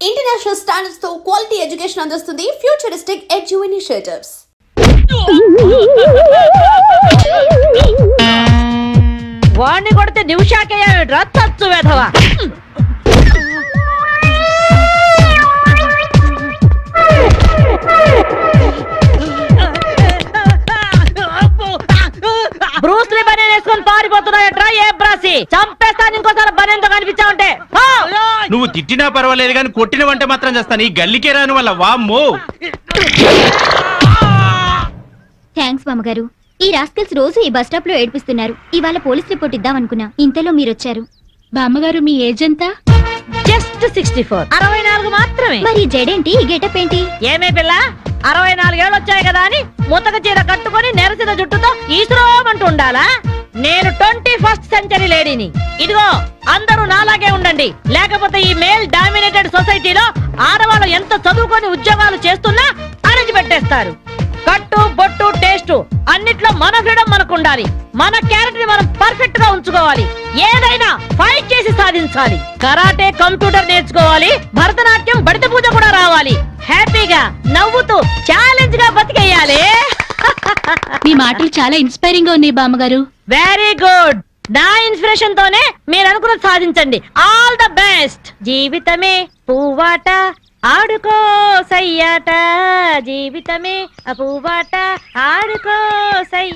International standards తో quality education అందిస్తుంది futuristic edu initiatives. వాణ్ణి కొడితే నిమిషాకే రత్తచ్చు వెధవా. బ్రూస్లీ బనేన్ వేసుకొని పారిపోతున్నాయట్రా ఏ బ్రాసి. చంపేస్తాను ఇంకోసారి బనేన్తో కనిపించావంటే. నువ్వు తిట్టినా పర్వాలేదు కానీ కొట్టినవంటే మాత్రం చేస్తాను. ఈ గల్లికే రాను వల్ల వామ్మో. థ్యాంక్స్ మామగారు. ఈ రాస్కల్స్ రోజు ఈ బస్ స్టాప్ లో ఏడిపిస్తున్నారు. ఇవాళ పోలీస్ రిపోర్ట్ ఇద్దాం అనుకున్నా, ఇంతలో మీరొచ్చారు. బామ్మగారు మీ ఏజ్ ఎంత? జస్ట్ 64. 64 మాత్రమే. మరి జడేంటి, ఈ గెటప్ ఏంటి? ఏమే పిల్ల 64 ఏళ్ళు వచ్చాయి కదా అని ముతక చీర కట్టుకొని నెరసిన జుట్టుతో ఈశ్వరమంటూ ఉండాలా? నేను 21st సెంచరీ లేడీని. ఇదిగో అందరూ నాలాగే ఉండండి, లేకపోతే ఈ మేల్ డామినేటెడ్ సొసైటీలో ఆడవాళ్ళు ఎంత చదువుకొని ఉద్యోగాలు చేస్తున్నా అణిచిపెట్టేస్తారు. కట్టు బొట్టు టేస్ట్ అన్నిట్లో మన ఫ్రీడమ్ మనకు ఉండాలి. మన క్యారెక్టర్ ని మనం పర్ఫెక్ట్ గా ఉంచుకోవాలి. ఏదైనా ఫైట్ చేసి సాధించాలి. కరాటే, కంప్యూటర్ నేర్చుకోవాలి. భరతనాట్యం, బడిత పూజ కూడా రావాలి. హ్యాపీగా నవ్వుతూ ఛాలెంజ్ గా బతికేయాలి. మీ మాటలు చాలా ఇన్స్పైరింగ్ గా ఉన్నాయి బామ్మగారు. Very good. నా ఇన్స్పిరేషన్ తోనే మీరు అనుకున్నది సాధించండి. All the best. జీవితమే పువ్వాట, ఆడుకో సయ్యాట. జీవితమే పువ్వాట, ఆడుకో సై.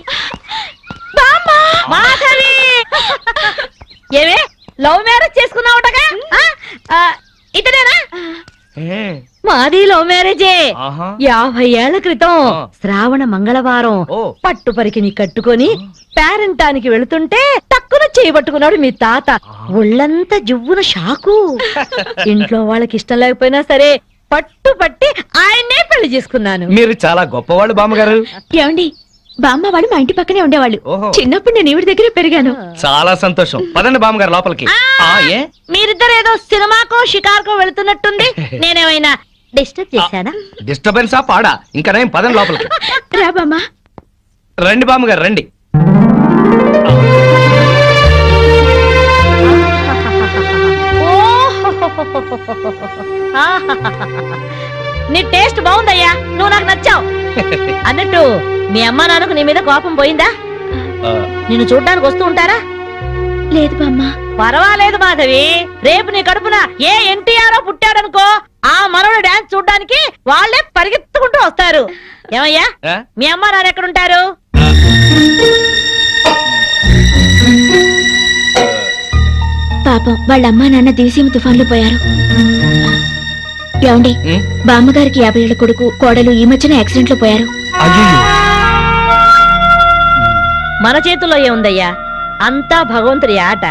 మాధవి ఏమే లవ్ మ్యారేజ్ చేసుకున్నావుటగా? ఇతనేనా? మాది లవ్ మ్యారేజే. 50 ఏళ్ల క్రితం శ్రావణ మంగళవారం పట్టు పరికిని కట్టుకొని పేరంటానికి వెళుతుంటే తక్కువ చేయబట్టుకున్నాడు మీ తాత. ఒళ్ళంతా జువ్వున షాకు. ఇంట్లో వాళ్ళకి ఇష్టం లేకపోయినా సరే పట్టు పట్టి ఆయన్నే పెళ్లి చేసుకున్నాను. మీరు చాలా గొప్పవాళ్ళు బామ్మగారు. ఏమండి, బామ్మ వాళ్ళు మా ఇంటి పక్కనే ఉండేవాళ్ళు. ఓహో. చిన్నప్పుడు నేను ఈవిడ దగ్గరే పెరిగాను. చాలా సంతోషం. పదండి బామ్మగారు లోపలికి. ఏ మీరిద్దరు ఏదో సినిమాకో షికార్కో వెళుతున్నట్టుంది. నేనేమైనా డిస్టర్బ్ చేశానా? డిస్టర్బెన్స్ ఆ పాడా? ఇంకా నేను పదండి లోపలికి. రా బామ్మ. రండి బామ్మగారు రండి. నీ టేస్ట్ బాగుందయ్యా, నువ్వు నాకు నచ్చావు. అన్నట్టు మీ అమ్మా నాన్నకు నీ మీద కోపం పోయిందా? నిన్ను చూడ్డానికి వస్తూ ఉంటారా? లేదు బామ్మ. పర్వాలేదు మాధవి. రేపు నీ కడుపున ఏ ఎన్టీఆర్ పుట్టాడనుకో, ఆ మనవడు డాన్స్ చూడ్డానికి వాళ్ళే పరిగెత్తుకుంటూ వస్తారు. ఏమయ్యా మీ అమ్మా నాన్న ఎక్కడుంటారు? పాపం వాళ్ళ అమ్మా నాన్న దివిసీమ తుఫాన్లో పోయారు. ఏమండి, బామ్మగారికి 50 ఏళ్ల కొడుకు కోడలు ఈ మధ్యన యాక్సిడెంట్ లో పోయారు. మన చేతుల్లో ఏముందయ్యా, అంతా భగవంతుడి ఆట.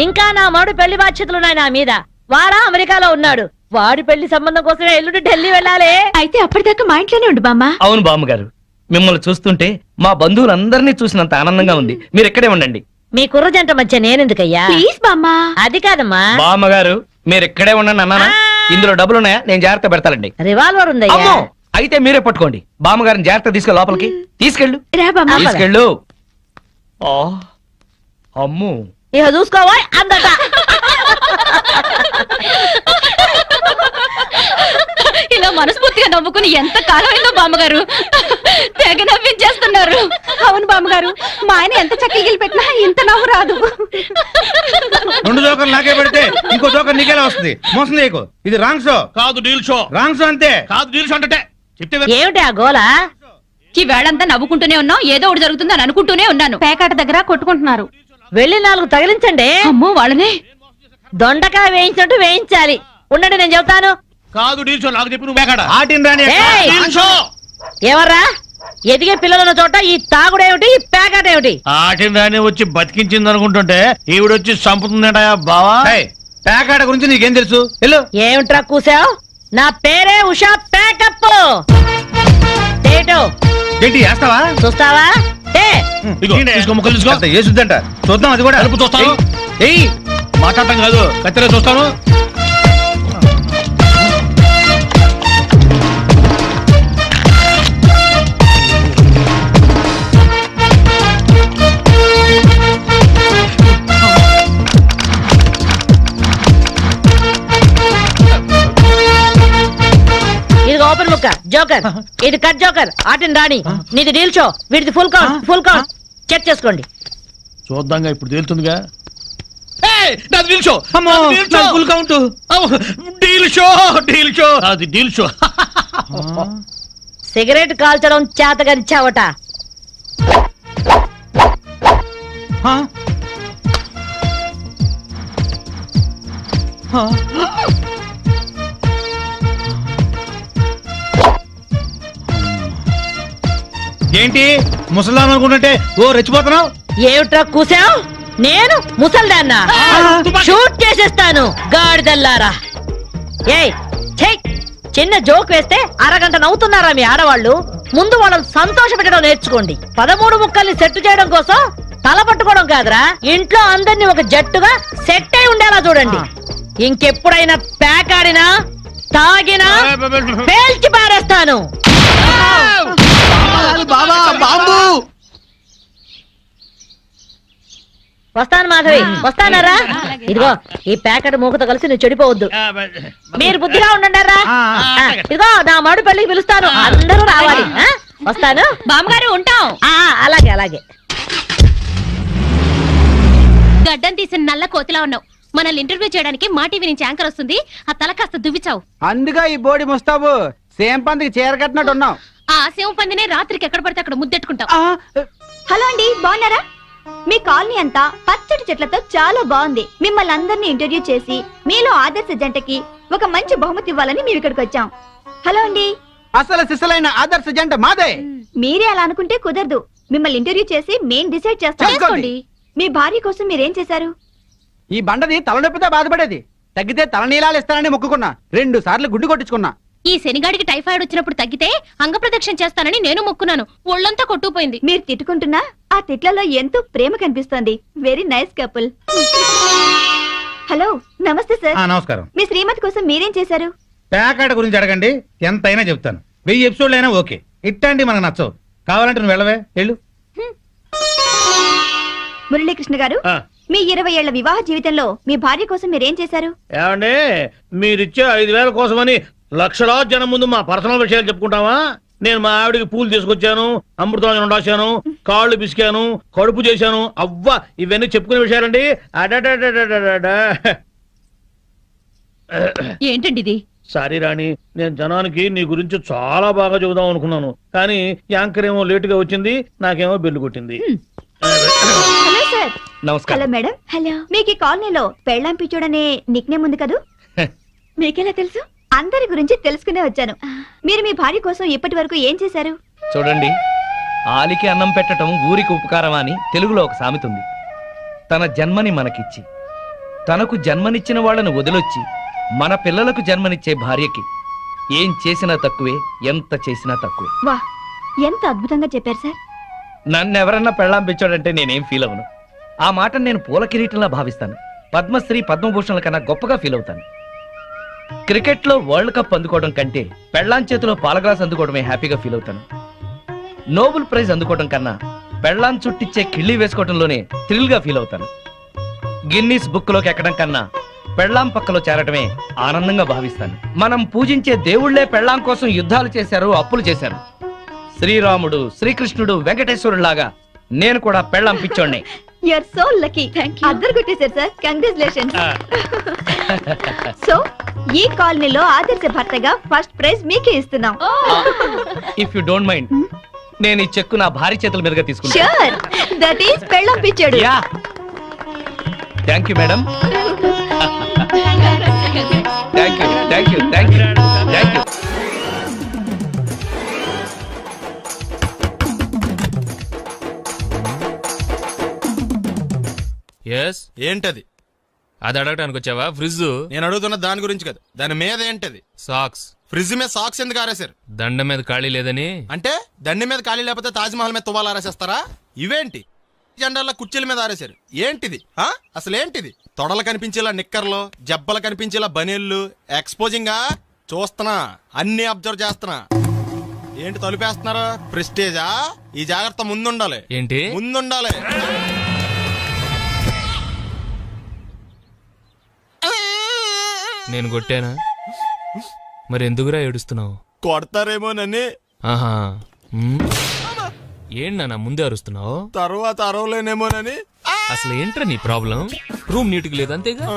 ఇంకా నా మాడు పెళ్లి బాధ్యతలున్నాయి నా మీద. వాడా అమెరికాలో ఉన్నాడు. వాడి పెళ్లి సంబంధం కోసమే ఎల్లుండి ఢిల్లీ వెళ్ళాలి. అయితే అప్పటిదాకా మా ఇంట్లోనే ఉండు బామ్మ. అవును బామ్మగారు, మిమ్మల్ని చూస్తుంటే మా బంధువులందరినీ చూసినంత ఆనందంగా ఉంది. మీరు ఇక్కడే ఉండండి. మీ కుర్ర జంట మధ్య నేనెందుకయ్యా? ప్లీజ్ బామ్మ. అది కాదమ్మా. బామ్మగారు మీరు ఇక్కడే ఉండండి అన్నానా? ఇందులో డబ్బులున్నాయా? నేను జాగ్రత్త పెడతానండి. రివాల్వర్ ఉందయ్యా. అమ్మో, అయితే మీరే పట్టుకోండి. బామ్మగారిని జాగ్రత్త తీసుకెళ్ళి లోపలికి తీసుకెళ్ళు. రా బామ్మ. తీసుకెళ్ళు. అమ్ము ఇక చూసుకోవా అందట. ఇలా మనస్ఫూర్తిగా నవ్వుకుని ఎంత కాలమైందో బామ్మగారు. తెగ నవ్వించేస్తున్నారు. అవును బామ్మగారు, మా ఆయన ఎంత చక్కగిలి పెట్టినా ఇంత నవ్వు రాదు. 2 జోకర్లు నాకే పెడితే ఇంకో జోకర్ నీకేలా వస్తుంది? మోసం చేయకు. ఇది రాంగ్ షో కాదు, డీల్ షో. రాంగ్ షో అంతే కాదు, డీల్ షో అంటే చెప్తే ఏమిటి ఆ గోలా? ఈ వేళంతా నవ్వుకుంటూనే ఉన్నాం, ఏదో ఒకటి జరుగుతుందని అనుకుంటూనే ఉన్నాను. పేకాట దగ్గర కొట్టుకుంటున్నారు. వెళ్ళి 4 తగిలించండి. అమ్మో, వాళ్ళనే దొండకాయ వేయించినట్టు వేయించాలి. ఉండండి నేను చెబుతాను. కాదు, డీల్ షో. నాకు చెప్పి నువ్వు బేకాడ ఆటిన్ రాని ఏయ్! Deal show. ఎవర్రా ఎదిగే పిల్లలున్న చోట ఈ తాగుడేమిటి, ఈ పేకాట ఏమిటి? ఆటిన్ రాని వచ్చి బతికించింది అనుకుంటుంటే ఈవిడొచ్చి చంపుతుందట బావా. పేకాట గురించి నీకేం తెలుసు? వెళ్ళు. ఏమిట్రా కూసావు? నా పేరే ఉషా ప్యాకప్. ఏంటి వేస్తావా? చూస్తావా? ఏసుద్దంట చూద్దాం. అది కూడా చూస్తాను. మాట్లాడటం కాదు, కత్తిరే చూస్తాను. ముక్క జోకర్, ఇది కట్ జోకర్, ఆటన్ రాణి, నీది డీల్ షో, వీడిది ఫుల్ కౌంట్ చెక్ చేసుకోండి. చూద్దాంగా ఇప్పుడు తేలుతుందిగా. అమ్మో, నాది full count. అది డీల్ షో. సిగరెట్ కాల్చడం చేతగరిచావట. ఆ? ఆ? ఏంటి ముసలాం అనుకుంటుంటే ఓ రెచ్చిపోతున్నావు? ఏమిట్రా కూసావు? నేను ముసల్దాన్నా? షూట్ చేసేస్తాను గాడిదల్లారా. ఏయ్ ఛై, చిన్న జోక్ వేస్తే అరగంట నవ్వుతున్నారా మీ ఆడవాళ్ళు? ముందు వాళ్ళని సంతోష పెట్టడం నేర్చుకోండి. 13 ముక్కల్ని సెట్ చేయడం కోసం తల పట్టుకోవడం కాదురా, ఇంట్లో అందరినీ ఒక జట్టుగా సెట్ అయి ఉండేలా చూడండి. ఇంకెప్పుడైనా ప్యాక్ ఆడినా తాగినా పేల్చి పారేస్తాను. వస్తాను మాధవి, వస్తానరా? ఇదిగో ఈ ప్యాకెట్ మూకతో కలిసి నువ్వు చెడిపోవద్దు. మీరు బుద్ధిగా ఉండండిరా. ఇదిగో నా మాడు పెళ్లికి పిలుస్తాను, అందరూ రావాలి. వస్తాను బామ్మగారు, ఉంటాం. అలాగే అలాగే. గడ్డం తీసిన నల్ల కోతిలా ఉన్నావు. మనల్ని ఇంటర్వ్యూ చేయడానికి మా టీవీ నుంచి యాంకర్ వస్తుంది. ఆ తల కాస్త దువ్విచావు. అందుగా ఈ బోడి ముస్తాబు సేమ్ పందికి చీర కట్టినట్టు ఉన్నావు. ఆ శివ పందినే రాత్రికి ఎక్కడ పడితే అక్కడ ముద్దెట్టుకుంటావు. హలో అండి, బాగున్నారా? మీ కాలనీ అంతా పచ్చటి చెట్లతో చాలా బాగుంది. మిమ్మల్ని అందరినీ ఇంటర్వ్యూ చేసి మీలో ఆదర్శ జంటకి ఒక మంచి బహుమతి ఇవ్వాలని మేము ఇక్కడికి వచ్చాం. హలో అండి. అసలు సిసలైన ఆదర్శ జంట మాదే. మీరే అలా అనుకుంటే కుదరదు. మిమ్మల్ని ఇంటర్వ్యూ చేసి మేం డిసైడ్ చేస్తాం. చేసుకోండి. మీ భార్య కోసం మీరేం చేశారు? ఈ బండది తలనొప్పితో బాధపడేది. తగ్గితే తలనీలాలు ఇస్తానని మొక్కుకున్నా. 2 సార్లు గుడ్డు కొట్టించుకున్నా. ఈ శనిగాడికి టైఫాయిడ్ వచ్చినప్పుడు తగ్గితే అంగప్రదక్షిణ చేస్తానని నేను మొక్కున్నాను. ఒళ్ళంతా కొట్టుకుపోయింది. మీరు తిట్టుకుంటున్నా ఆ తిట్లలో ఎంతో ప్రేమ కనిపిస్తోంది. Very nice couple. హలో, నమస్తే సార్. నమస్కారం. మీ శ్రీమతి కోసం మీరేం చేశారు? ప్యాకాట గురించి అడగండి, ఎంతైనా చెప్తాను. 1000 ఎపిసోడ్లు అయినా ఓకే. ఇట్లాంటి మనకు నచ్చవు. కావాలంటే నువ్వు వెళ్ళవే, వెళ్ళు. మురళీకృష్ణ గారు, మీ 20 ఏళ్ల వివాహ జీవితంలో మీ భార్య కోసం మీరేం చేశారు? ఏమండి, మీరిచ్చే 5,000 కోసమని లక్షలాది జనం ముందు మా పర్సనల్ విషయాలు చెప్పుకుంటావా? నేను మా ఆవిడికి పూలు తీసుకొచ్చాను, అమృతం రాశాను, కాళ్ళు పిసికాను, కడుపు చేశాను. అవ్వ, ఇవన్నీ చెప్పుకునే విషయాలండి. ఏంటండి ఇది? సారీ రాణి, నేను జనానికి నీ గురించి చాలా బాగా చెబుదాం అనుకున్నాను, కానీ యాంకర్ ఏమో లేటుగా వచ్చింది, నాకేమో బెల్లు కొట్టింది. Hello sir. నమస్కారం. Hello madam. హలో. మీకు ఈ కాలనీలో పెళ్ళాం పిచ్చోడనే నిక్నేమ్ ఉంది కదూ? మీకెలా తెలుసు? అందరి గురించి తెలుసుకునే వచ్చాను. మీరు మీ భార్య కోసం ఇప్పటి వరకు ఏం చేశారు? చూడండి, ఆలికి అన్నం పెట్టడం ఊరికి ఉపకారం అని తెలుగులో ఒక సామెత ఉంది. తన జన్మని మనకిచ్చి తనకు జన్మనిచ్చిన వాళ్ళను వదిలొచ్చి మన పిల్లలకు జన్మనిచ్చే భార్యకి ఏం చేసినా తక్కువే, ఎంత చేసినా తక్కువే. వా, ఎంత అద్భుతంగా చెప్పారు సార్. నన్నెవరన్నా పెళ్ళాం పిచ్చాడంటే నేనేం ఫీల్ అవను. ఆ మాట నేను పూల కిరీటంలా భావిస్తాను. పద్మశ్రీ పద్మభూషణల కన్నా గొప్పగా ఫీల్ అవుతాను. క్రికెట్ లో వరల్డ్ కప్ అందుకోవడం కంటే పెళ్ళాం చేతిలో పాలగ్లాస్ అందుకోవడమే హ్యాపీగా ఫీల్ అవుతాను. నోబెల్ ప్రైజ్ అందుకోవడం కన్నా పెళ్ళాం చుట్టిచ్చే కిళ్ళి వేసుకోవడంలోనే థ్రిల్ గా ఫీల్ అవుతాను. గిన్నీస్ బుక్ లోకి ఎక్కడం కన్నా పెళ్ళాం పక్కలో చేరటమే ఆనందంగా భావిస్తాను. మనం పూజించే దేవుళ్లే పెళ్ళాం కోసం యుద్ధాలు చేశారు, అప్పులు చేశారు. శ్రీరాముడు, శ్రీకృష్ణుడు, వెంకటేశ్వరులాగా నేను కూడా పెళ్ళాం పిచ్చోడ్నే. You are so lucky. అద్దరు కొట్టేశారు సార్. కంగ్రాచులేషన్స్. సో ఈ కాలనీలో ఆదర్శ భర్తగా ఫస్ట్ ప్రైజ్ మీకే ఇస్తున్నాం. ఇఫ్ యు డోంట్ మైండ్, నేను ఈ చెక్కు నా భార్య చేతుల మీదుగా తీసుకుంటాను. షూర్, దట్ ఈస్ పెళ్ళాం పిచ్చాడు. Yeah, thank you madam. Thank you, thank you, thank you, thank you. Yes ఏంటది? అది అడగడానికి వచ్చావా? ఫ్రిడ్జ్ నేను అడుగుతున్న దాని గురించి కదా, దాని మీద ఏంటది? సాక్స్. ఫ్రిడ్జ్ మీద సాక్స్ ఎందుకు ఆరేశారు? దండ మీద ఖాళీ లేదని. అంటే దండ మీద ఖాళీ లేకపోతే తాజ్ మహల్ మీద తువ్వాలు ఆరేసేస్తారా? ఇవేంటి జెండాల కుర్చీల మీద ఆరేశారు? ఏంటిది? అసలు ఏంటిది? తొడలు కనిపించేలా నిక్కర్లు, జబ్బలు కనిపించేలా బనీళ్లు, ఎక్స్పోజింగ్ చూస్తున్నా, అన్ని అబ్జర్వ్ చేస్తున్నా. ఏంటి తలుపేస్తున్నారు? ప్రెస్టేజా? ఈ జాగ్రత్త ముందుండాలి. ఏంటి ముందుండాలి? నేను కొట్టానా? మరి ఎందుకురా ఏడుస్తున్నావు? కొడతారేమోనని. ఆహా ఏంటన్నా ముందే అరుస్తున్నావు? తర్వాత అరవలేనేమోనని. అసలు ఏంట్రా నీ ప్రాబ్లం? రూమ్ నీట్ గా లేదు అంతేగా,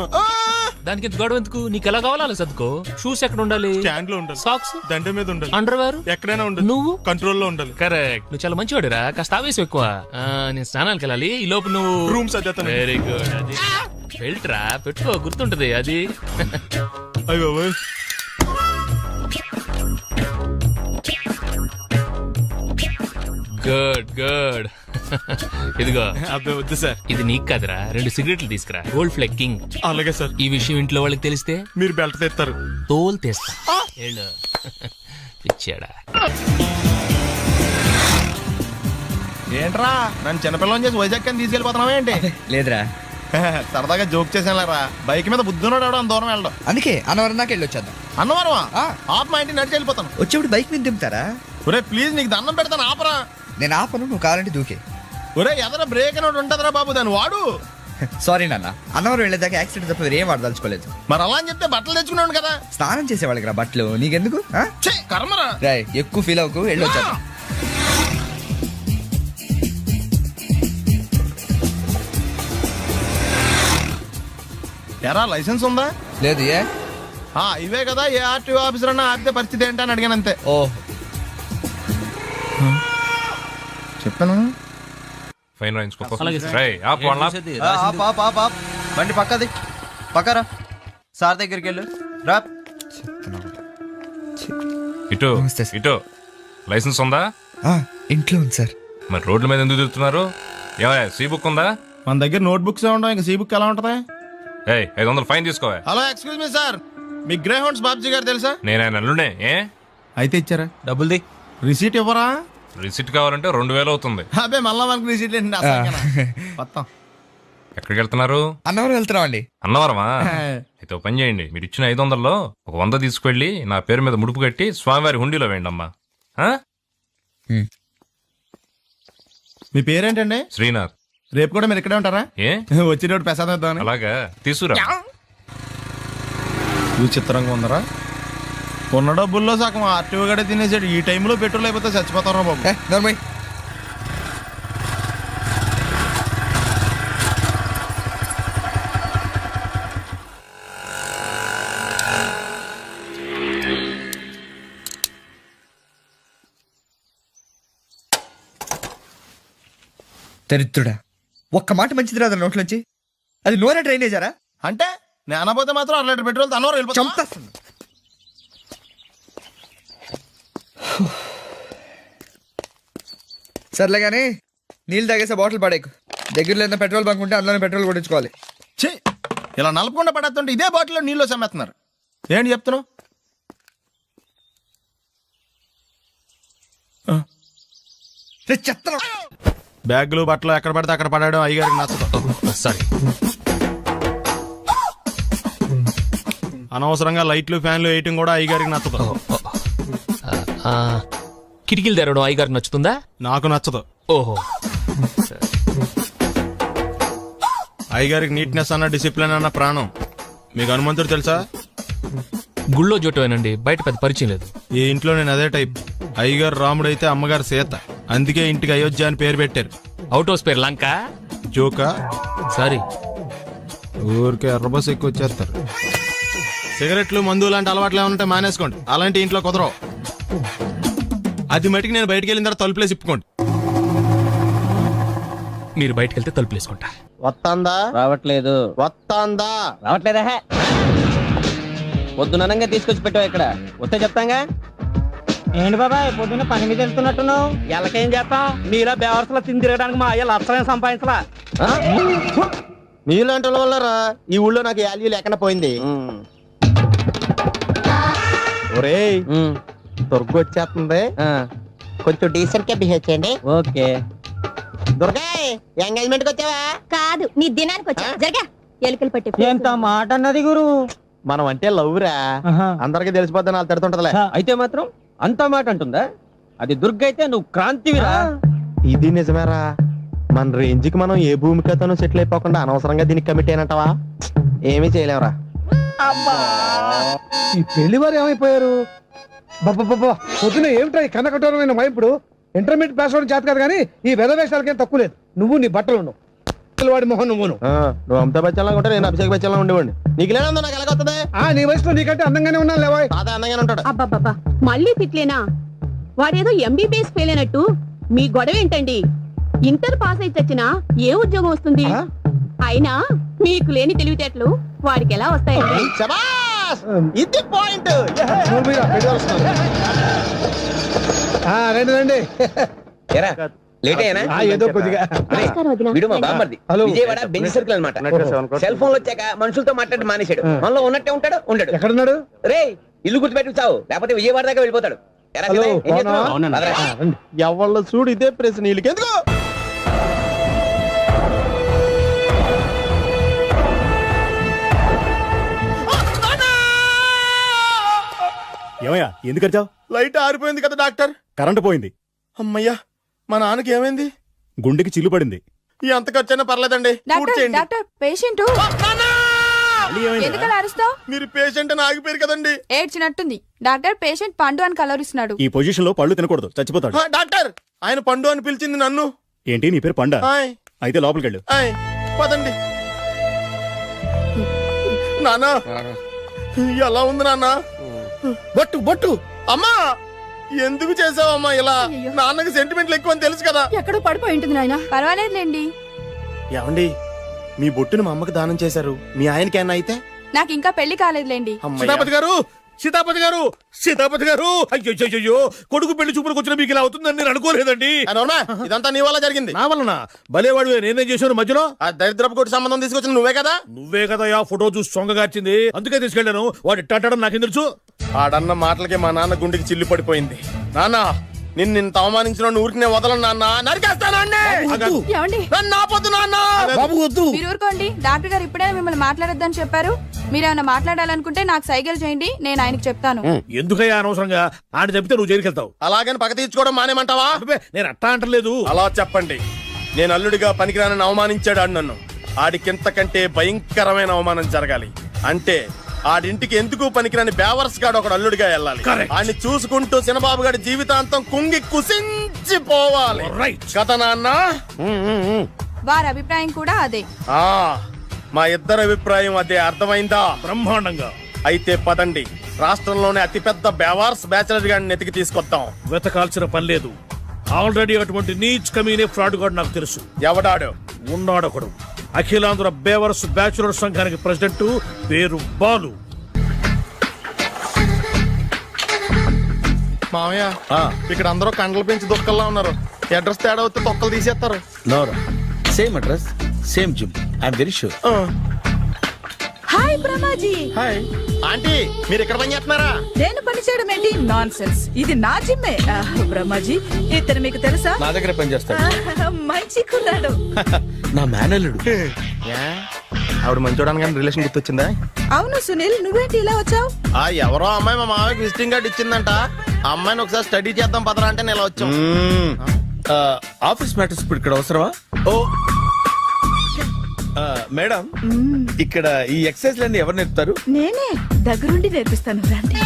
దానికి ఎంత గొడవ ఎందుకు? నీకు ఎలా కావాలో అలా సర్దుకో. షూస్ ఎక్కడ ఉండాలి? స్టాండ్ లో ఉండాలి. సాక్స్ దండ మీద ఉండాలి. అండర్వేర్ ఎక్కడైనా ఉండాలి. నువ్వు కంట్రోల్లో ఉండాలి. కరెక్ట్, నువ్వు చాలా మంచివాడిరా. కాస్త ఆవేశం ఎక్కువ. నేను స్నానానికి వెళ్ళాలి, ఈ లోపు నువ్వు రూమ్ సర్దేస్తాను. Very good. అది బెల్ట్రా, పెట్టుకో, గుర్తుంటది అది. అయ్యో గుడ్ గుడ్. ఇదిగో అబ్బాయి వద్దు సార్. ఇది నీకు కాదురా, 2 సిగరెట్లు తీసుకురా. Gold Flake King. అలాగే సార్. ఈ విషయం ఇంట్లో వాళ్ళకి తెలిస్తే మీరు బెల్ట్ తెస్తారు. తోలు తీస్తా. వెళ్ళు. పిచ్చాడా. ఏంట్రా నన్ను చిన్నపిల్లని చేసి వైజాగ్ అని తీసుకెళ్ళిపోతున్నావా ఏంటి? లేదురా, సరదాగా జోక్ చేసానులేరా. బైక్ మీద బుద్ధున్నాడు అంత దూరం వెళ్ళడం. అందుకే అన్నవరం దాకా వెళ్ళి వచ్చేద్దాం. అన్నవరమా? ఆప్ మా ఇంటికి నడిచి వెళ్ళిపోతాను. వచ్చేప్పుడు బైక్ మీద దింపుతారా? ఒరే ప్లీజ్ నీకు దండం పెడతాను ఆపరా. నేను ఆపను, నువ్వు కావాలంటే దూకే. ఒరే ఎదర బ్రేక్ అని ఉంటుందిరా బాబు, దాన్ని వాడు. సారీ నాన్న, అన్నవరం వెళ్ళేదాకా యాక్సిడెంట్ తప్ప ఏం వాడదలుచుకోలేదు. మరి అలా అని చెప్తే బట్టలు తెచ్చుకున్నాను కదా. స్నానం చేసేవాళ్ళకి రా బట్టలు, నీకెందుకు? ఛే, కర్మరా. రాయ్ ఎక్కువ ఫీల్ అవ్వకు, వెళ్ళి వచ్చేద్దాం. ఎరా లైసెన్స్ ఉందా? లేదు. ఏ ఇవే కదా, ఏ ఆర్టీఓ ఆఫీసర్ అన్నా ఆపితే పరిస్థితి ఏంటని అడిగాను అంతే. ఓ చెప్పాను. ఫైన్ రాయించుకో. బండి పక్కది, పక్కరా. సార్ దగ్గరికి వెళ్ళు రా. ఇటు నమస్తే సార్. ఇటు లైసెన్స్ ఉందా? ఇంట్లో ఉంది సార్. మరి రోడ్ల మీద ఎందుకు తిరుగుతున్నారు? ఏమయ్య సీ బుక్ ఉందా? మన దగ్గర నోట్ బుక్స్ ఉండవు, ఇంకా సీ బుక్ ఎలా ఉంటది? 500 ఫైన్ తీసుకోవా. హలో ఎక్స్క్యూజ్ మీ సార్, మీ గ్రే హౌండ్స్ బాబ్జీ గారు తెలుసా? నేను ఆయన అల్లుడే. ఏ అయితే ఇచ్చారా? డబ్బుల్ది రిసీట్ ఇవ్వరా? రిసిట్ కావాలంటే 2000 అవుతుంది. అబ్బే మళ్ళా మనకు రిసీట్ ఏంటి? మొత్తం ఎక్కడికి వెళ్తున్నారు? అన్నవరం వెళ్తున్నాం అండి. అన్నవరమా? అయితే పని చేయండి, మీరు ఇచ్చిన 500లో ఒక 100 తీసుకెళ్లి నా పేరు మీద ముడుపు కట్టి స్వామివారి హుండీలో వేయండి అమ్మా. మీ పేరేంటండి? శ్రీనాథ్. రేపు కూడా మీరు ఇక్కడే ఉంటారా? ఏ వచ్చినప్పుడు ప్రసాదం ఇద్దామని. అలాగా తీసుకురా. విచిత్రంగా ఉందరా. ఉన్న డబ్బుల్లో సగం ఆర్టీఓ గడే తినేసాడు. ఈ టైంలో పెట్రోల్ అయిపోతే చచ్చిపోతారా బాబు. నోర్మై. దరిద్రుడా, ఒక్క మాట మంచిది రాదు నోట్లోంచి. అది నూనె డ్రైనేజారా? అంటే నేను అనబోతే మాత్రం 1 లీటర్ పెట్రోల్ తనవరం వెళ్ళిపోతాం. చంపేస్తుంది. సర్లే కానీ నీళ్ళు తాగేసే బాటిల్ పడేకు. దగ్గరలో ఏదైనా పెట్రోల్ బంక్ ఉంటే అందులోనే పెట్రోల్ కొట్టించుకోవాలి. ఛీ, ఇలా నలపకుండా పడేస్తుంటే ఇదే బాటిల్లో నీళ్ళు సమ్మేస్తున్నారు. ఏంటి చెప్తున్నావు? చెత్త బ్యాగులు బట్టలు ఎక్కడ పడితే అక్కడ పడాడు అయ్యగారికి నచ్చదు. సారీ. అనవసరంగా లైట్లు ఫ్యాన్లు వేయటం కూడా అయ్యగారికి నచ్చదు. కిటికీలు తెరవడం అయ్యగారికి నచ్చుతుందా? నాకు నచ్చదు. ఓహో. అయ్యగారికి నీట్నెస్ అన్న డిసిప్లిన్ అన్న ప్రాణం. మీకు హనుమంతుడు తెలుసా? గుళ్ళో జోటమేనండి, బయట పెద్ద పరిచయం లేదు. ఈ ఇంట్లో నేను అదే టైప్. అయ్యగారు రాముడు అయితే అమ్మగారు సీత. అందుకే ఇంటికి అయోధ్య అని పేరు పెట్టారు. అవుట్ హౌస్ పేరు లంక. జోకా? సారీ. ఊరికే ఎర్రబస్ ఎక్కువ వచ్చేస్తారు. సిగరెట్లు మందు లాంటి అలవాట్లు ఏమంటే మానేసుకోండి. అలాంటి ఇంట్లో కుదరవు. అది మటుకు నేను బయటికి వెళ్ళిన తర్వాత తలుపులేసి ఇప్పుకోండి. మీరు బయటకు వెళ్తే తలుపులు వేసుకుంటా. వస్తాందా? రావట్లేదు. వస్తాందా? రావట్లేదా? పొద్దుననంగా తీసుకొచ్చి పెట్టావు ఇక్కడ. వస్తే చెప్తాంగా. ఏంటి బాబాయ్ పొద్దున్న పని మీద వెళ్తున్నట్టున్నావు? ఎలాకేం చేస్తాం? మీలా బేవర్సలా తిని తిరగడానికి మా అయ్య లక్షలేం సంపాదించలా. మీలాంటి వల్లరా ఈ ఊళ్ళో నాకు వాల్యూ లేకుండా పోయింది. ఒరేయ్ దుర్గ వచ్చేస్తుంది, కొంచెం డీసెంట్ గా బిహేవ్ చేయండి. ఓకే. దుర్గా ఎంగేజ్మెంట్ కి వచ్చావా? కాదు, నీ దినానికి వచ్చా. జరగా ఎలుకలు పట్టి. ఎంత మాట అన్నది గురు. మనం అంటే లవ్ రా, అందరికి తెలిసిపోద్దని వాళ్ళు తిడుతుంటదిలే. అయితే మాత్రం అంత మాట అంటుందా? అది దుర్గ అయితే నువ్వు క్రాంతివిరా. ఇది నిజమేరా. మన రేంజ్ కి మనం ఏ భూమికతోనూ సెటిల్ అయిపోకుండా అనవసరంగా దీనికి కమిట్ అయినట్టవా? ఏమీ చేయలేవురా. ఈ పెళ్లి వారు ఏమైపోయారు? పొద్దున ఏమిటా ఈ కన్న కఠోరమైన వైపుడు? ఇంటర్మీడియట్ పాస్ అవడం చేత కాదు కానీ ఈ వెద వేషాలకేం తక్కువ లేదు. నువ్వు నీ బట్టలు వాడి మొహం నువ్వును. నువ్వు అమితాబ్ బచ్చన్ లాగా ఉంటే నేను అభిషేక్ బచ్చన్ లాగా ఉండేవాడిని. నీకు లేనందో నాకు ఎలాగొస్తుంది? నీ వయసులో నీకంటే అందంగానే ఉన్నాను లేవా? తాత అందంగానే ఉంటాడు. అబ్బాబ్బా మళ్ళీ తిట్లేనా? వాడేదో ఎంబీబీఎస్ ఫెయిల్ అయినట్టు మీ గొడవ ఏంటండి? ఇంటర్ పాస్ అయితే వచ్చినా ఏ ఉద్యోగం వస్తుంది? అయినా మీకు లేని తెలివితేటలు వాడికి ఎలా వస్తాయండి? శబాష్! ఇది పాయింట్. రండి రండి. ఏదో కొద్దిగా వీడు మా బామ్మర్ది. విజయవాడ బెంజ్ సర్కిల్ అన్నమాట. సెల్ ఫోన్ వచ్చాక మనుషులతో మాట్లాడి మానేశాడు. మనలో ఉన్నట్టే ఉంటాడు. ఉండడు. ఎక్కడున్నాడు? రే ఇల్లు గుర్తుపెట్టి చావు, లేకపోతే విజయవాడ దాకా వెళ్ళిపోతాడు. ఎవళ్ళ చూడు ఇదే ప్రశ్న. వీళ్ళకి ఎందుకు? ఏమయ్యా ఎందుకు వచ్చావు? లైట్ ఆరిపోయింది కదా డాక్టర్. కరెంటు పోయింది. అమ్మయ్యా, మా నాన్నకి ఏమైంది? గుండెకి చిల్లు పడింది. ఎంత ఖర్చైనా పర్లేదండి. పేషెంట్ ఎందుకలా అరుస్తావు? మీరు పేషెంట్ అని ఆగిపోయారు కదండి. ఏడ్చినట్టుంది. డాక్టర్ పేషెంట్ పండు అని కలవరిస్తున్నాడు. ఈ పొజిషన్ లో పళ్ళు తినకూడదు, చచ్చిపోతాడు. డాక్టర్, ఆయన పండు అని పిలిచింది నన్ను. ఏంటి నీ పేరు పండా? హాయ్. అయితే లోపలికి వెళ్ళు. పదండి. నాన్న ఎలా ఉంది నాన్న? బొట్టు బొట్టు. అమ్మా ఎందుకు చేసావమ్మా ఇలా? నాన్నకి సెంటిమెంట్లు ఎక్కువ అని తెలుసు కదా. ఎక్కడో పడిపోయి ఉంటుంది నాయన. పర్వాలేదులేండి. ఏమండి, మీ బొట్టును మా అమ్మకి దానం చేశారు, మీ ఆయనకి ఏమన్నా అయితే? నాకు ఇంకా పెళ్లి కాలేదులేండి. సీతాపతి గారు, సీతాపతి గారు, సీతాపతి గారు, అయ్యో కొడుకు పెళ్లి చూపులకు వచ్చిన మీకు ఇలా అవుతుందని నేను అనుకోలేదండి. ఇదంతా నీ వల్ల జరిగింది. నా వలన? భలేవాడు, నేనేం చేశాను మధ్యలో? ఆ దరిద్రపు కొట్టి సంబంధం తీసుకొచ్చిన నువ్వే కదా. నువ్వే కదా ఆ ఫోటో చూసి సొంగగార్చింది, అందుకే తీసుకెళ్లాను. వాడు ఇట్టాడడం నాకేం తెలుసు? ఆడన్న మాటలకే మా నాన్న గుండెకి చిల్లు పడిపోయింది. నాన్న, నిన్ను అవమానించిన ఊరికి నేను వదలను నాన్న. మీరు ఊరుకోండి. డాక్టర్ గారు ఇప్పుడే మిమ్మల్ని మాట్లాడొద్దని చెప్పారు. మీరేమైనా మాట్లాడాలనుకుంటే నాకు సైగలు చేయండి, నేను ఆయనకి చెప్తాను. ఎందుకయ్యా అనవసరంగా? ఆయన చెప్తే నువ్వు జైలుకి వెళ్తావు. అలాగని పక్క తీర్చుకోవడం మానేమంటావా? నేను అట్టా అంటలేదు. అలా చెప్పండి. నేను అల్లుడిగా పనికిరానని అవమానించాడు ఆడు నన్ను. ఆడికింతకంటే భయంకరమైన అవమానం జరగాలి. అంటే ఆడింటికి ఎందుకు పనికిరాని బేవర్స్ గాడు ఒకడు అల్లుడిగా వెళ్ళాలి. ఆడిని చూసుకుంటూ చిన్నబాబు గారి జీవితాంతం కుంగి కుసించిపోవాలి కదా నాన్న. వారి అభిప్రాయం కూడా అదే. మా ఇద్దరి అభిప్రాయం అదే. అర్థమైందా? బ్రహ్మాండంగా. అయితే పదండి, రాష్ట్రంలోనే అతిపెద్ద బేవార్స్ బ్యాచిలర్ గాడిని ఎతికి తీసుకొద్దాం. వెతకాల్సిన పని లేదు. ఆల్రెడీ అటువంటి నీచ్ కమీనే ఫ్రాడ్ గాడు నాకు తెలుసు. ఎవడాడు? ఉన్నాడొకడు. అఖిలాంధ్ర బేవర్స్ బ్యాచులర్ సంఘానికి ప్రెసిడెంట్, పేరు బాలు. మామయ్య, ఇక్కడ అందరూ కండలు పెంచి దుక్కల్లా ఉన్నారు. అడ్రస్ తేడా వస్తే తొక్కలు తీసేస్తారు. Same address, same gym. I'm very sure. Hi Brahmaji. Hi aunty, మీరు ఇక్కడ పని చేస్తున్నారా? నేను పని చేయడం ఏంటి? Non sense. ఇది నా జిమ్మే. బ్రహ్మాజీ, ఇతను మీకు తెలుసా? నా దగ్గర పని చేస్తాడు. మంచి కుర్రాడు. నా మేనల్లుడు. ఆవిడ మంచోడానికి కానీ రిలేషన్ గుర్తొచ్చిందా? అవును సునీల్, నువ్వేంటి ఇలా వచ్చావు? ఎవరో అమ్మాయి మా మామయ్యకి విజిటింగ్ కార్డు ఇచ్చిందంట. ఆ అమ్మాయిని ఒకసారి స్టడీ చేద్దాం పదరా అంటే నేను ఇలా వచ్చాం. ఆఫీస్ మ్యాటర్స్ ఇప్పుడు ఇక్కడ అవసరమా? ఓ మేడం, ఇక్కడ ఈ ఎక్సర్సైజ్ లన్నీ ఎవరు నేర్పుతారు? నేనే దగ్గరుండి నేర్పిస్తాను, రండి.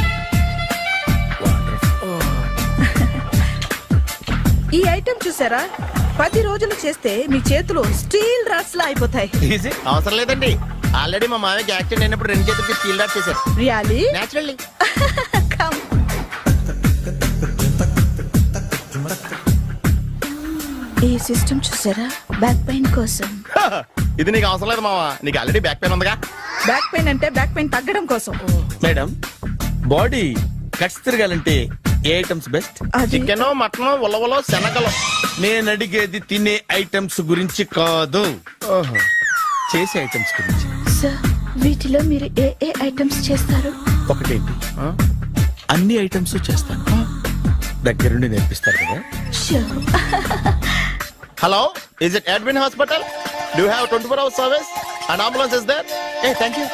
ఈ ఐటెం చూసారా? 10 రోజులు చేస్తే మీ చేతులు స్టీల్ రాట్స్ లా అయిపోతాయి. అవసరం లేదండి, ఆల్రెడీ మా మామయ్యకి యాక్సిడెంట్ అయినప్పుడు 2 చేతులకి స్టీల్ డాట్ చేశారు. రియల్లీ? నేచురల్లీ. ఈ సిస్టమ్ చూసారా? బ్యాక్ పెయిన్ కోసం. ఇది నీకు అవసరం లేదు మావా, నీకు ఆల్రెడీ బ్యాక్ పెయిన్ ఉందిగా. బ్యాక్ పెయిన్ అంటే బ్యాక్ పెయిన్ తగ్గడం కోసం. మేడం, బాడీ కట్స్ తిరగాలంటే ఏ ఐటమ్స్ బెస్ట్? చికెన్, మటన్, ఉలవలో, శనగలు. నేను అడిగేది తినే ఐటమ్స్ గురించి కాదు, చేసే ఐటమ్స్ గురించి. సార్, వీటిలో మీరు ఏ ఏ ఐటమ్స్ చేస్తారు? ఒకటేంటి, అన్ని ఐటమ్స్ చేస్తాను. దగ్గరుండి నేర్పిస్తారు కదా. Hello, is it admin hospital? Do have 24 hours service and ambulance is there? Thank you.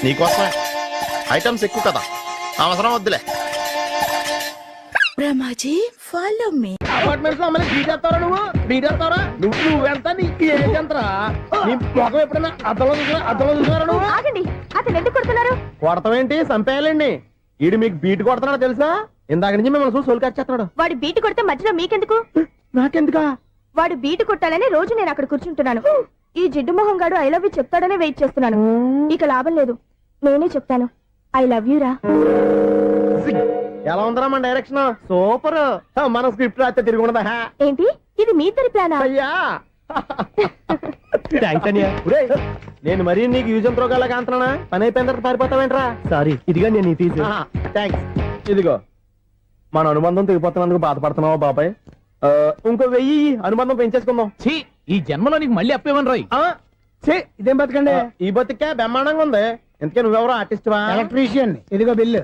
నీకోసమే. ఐటమ్స్ ఎక్కువ కదా, అవసరం వద్దులే. Brahmaji, follow me. అపార్ట్మెంట్స్ లో అమ్మని బీటేస్తారా? నువ్వెంత నీకు ఏంటంతరా? నీ మొఖం ఎప్పుడైనా అద్దంలో చూసారా? నువ్వు ఆగండి, అతను ఎందుకు కొడుతున్నారు? కొడతామేంటి, చంపేయాలండి. ఈడు మీకు బీట్ కొడుతున్నాడు తెలుసా? ఇందాక నుంచి మిమ్మల్ని చూసి సోల్ కచ్చేస్తున్నాడు. వాడు బీటు కొడితే మధ్యలో మీకెందుకు? నాకెందుకా? వాడు బీటు కొట్టాలని రోజు నేను అక్కడ కూర్చుంటున్నాను. ఈ జిడ్డు మొహం గాడు ఐ లవ్ యూ చెప్తాడనే వెయిట్ చేస్తున్నాను. ఇక లాభం లేదు, నేనే చెప్తాను ఐ లవ్ యూ రా. ఎలా ఉందరా మన డైరెక్షన్? సూపర్. మన స్క్రిప్ట్ రాస్తే తిరిగి ఉండదా? ఏంటి ఇది మీ ఇద్దరి ప్లానా? అయ్యా ఒరేయ్, నేను మరీ నీకు యూజ్ అండ్ త్రోగాలా కాంతనా? పని అయిపోయిన తర్వాత పారిపోతావేంట్రా? సారీ, ఇదిగా నేను ఈ ఫీజు. థ్యాంక్స్. ఇదిగో మన అనుబంధం తెగిపోతున్నందుకు బాధపడుతున్నావా బాబాయ్? ఇంకో 1000 అనుబంధం పెంచేసుకుందాం. ఈ జన్మలో నీకు మళ్ళీ అప్పేమని రాయి. ఇదేం బతకండి. ఈ బతికే బ్రహ్మాండంగా ఉంది. ఎందుకే నువ్వెవరో ఆర్టిస్ట్ వా? ఎలక్ట్రీషియన్. ఇదిగో బిల్లు.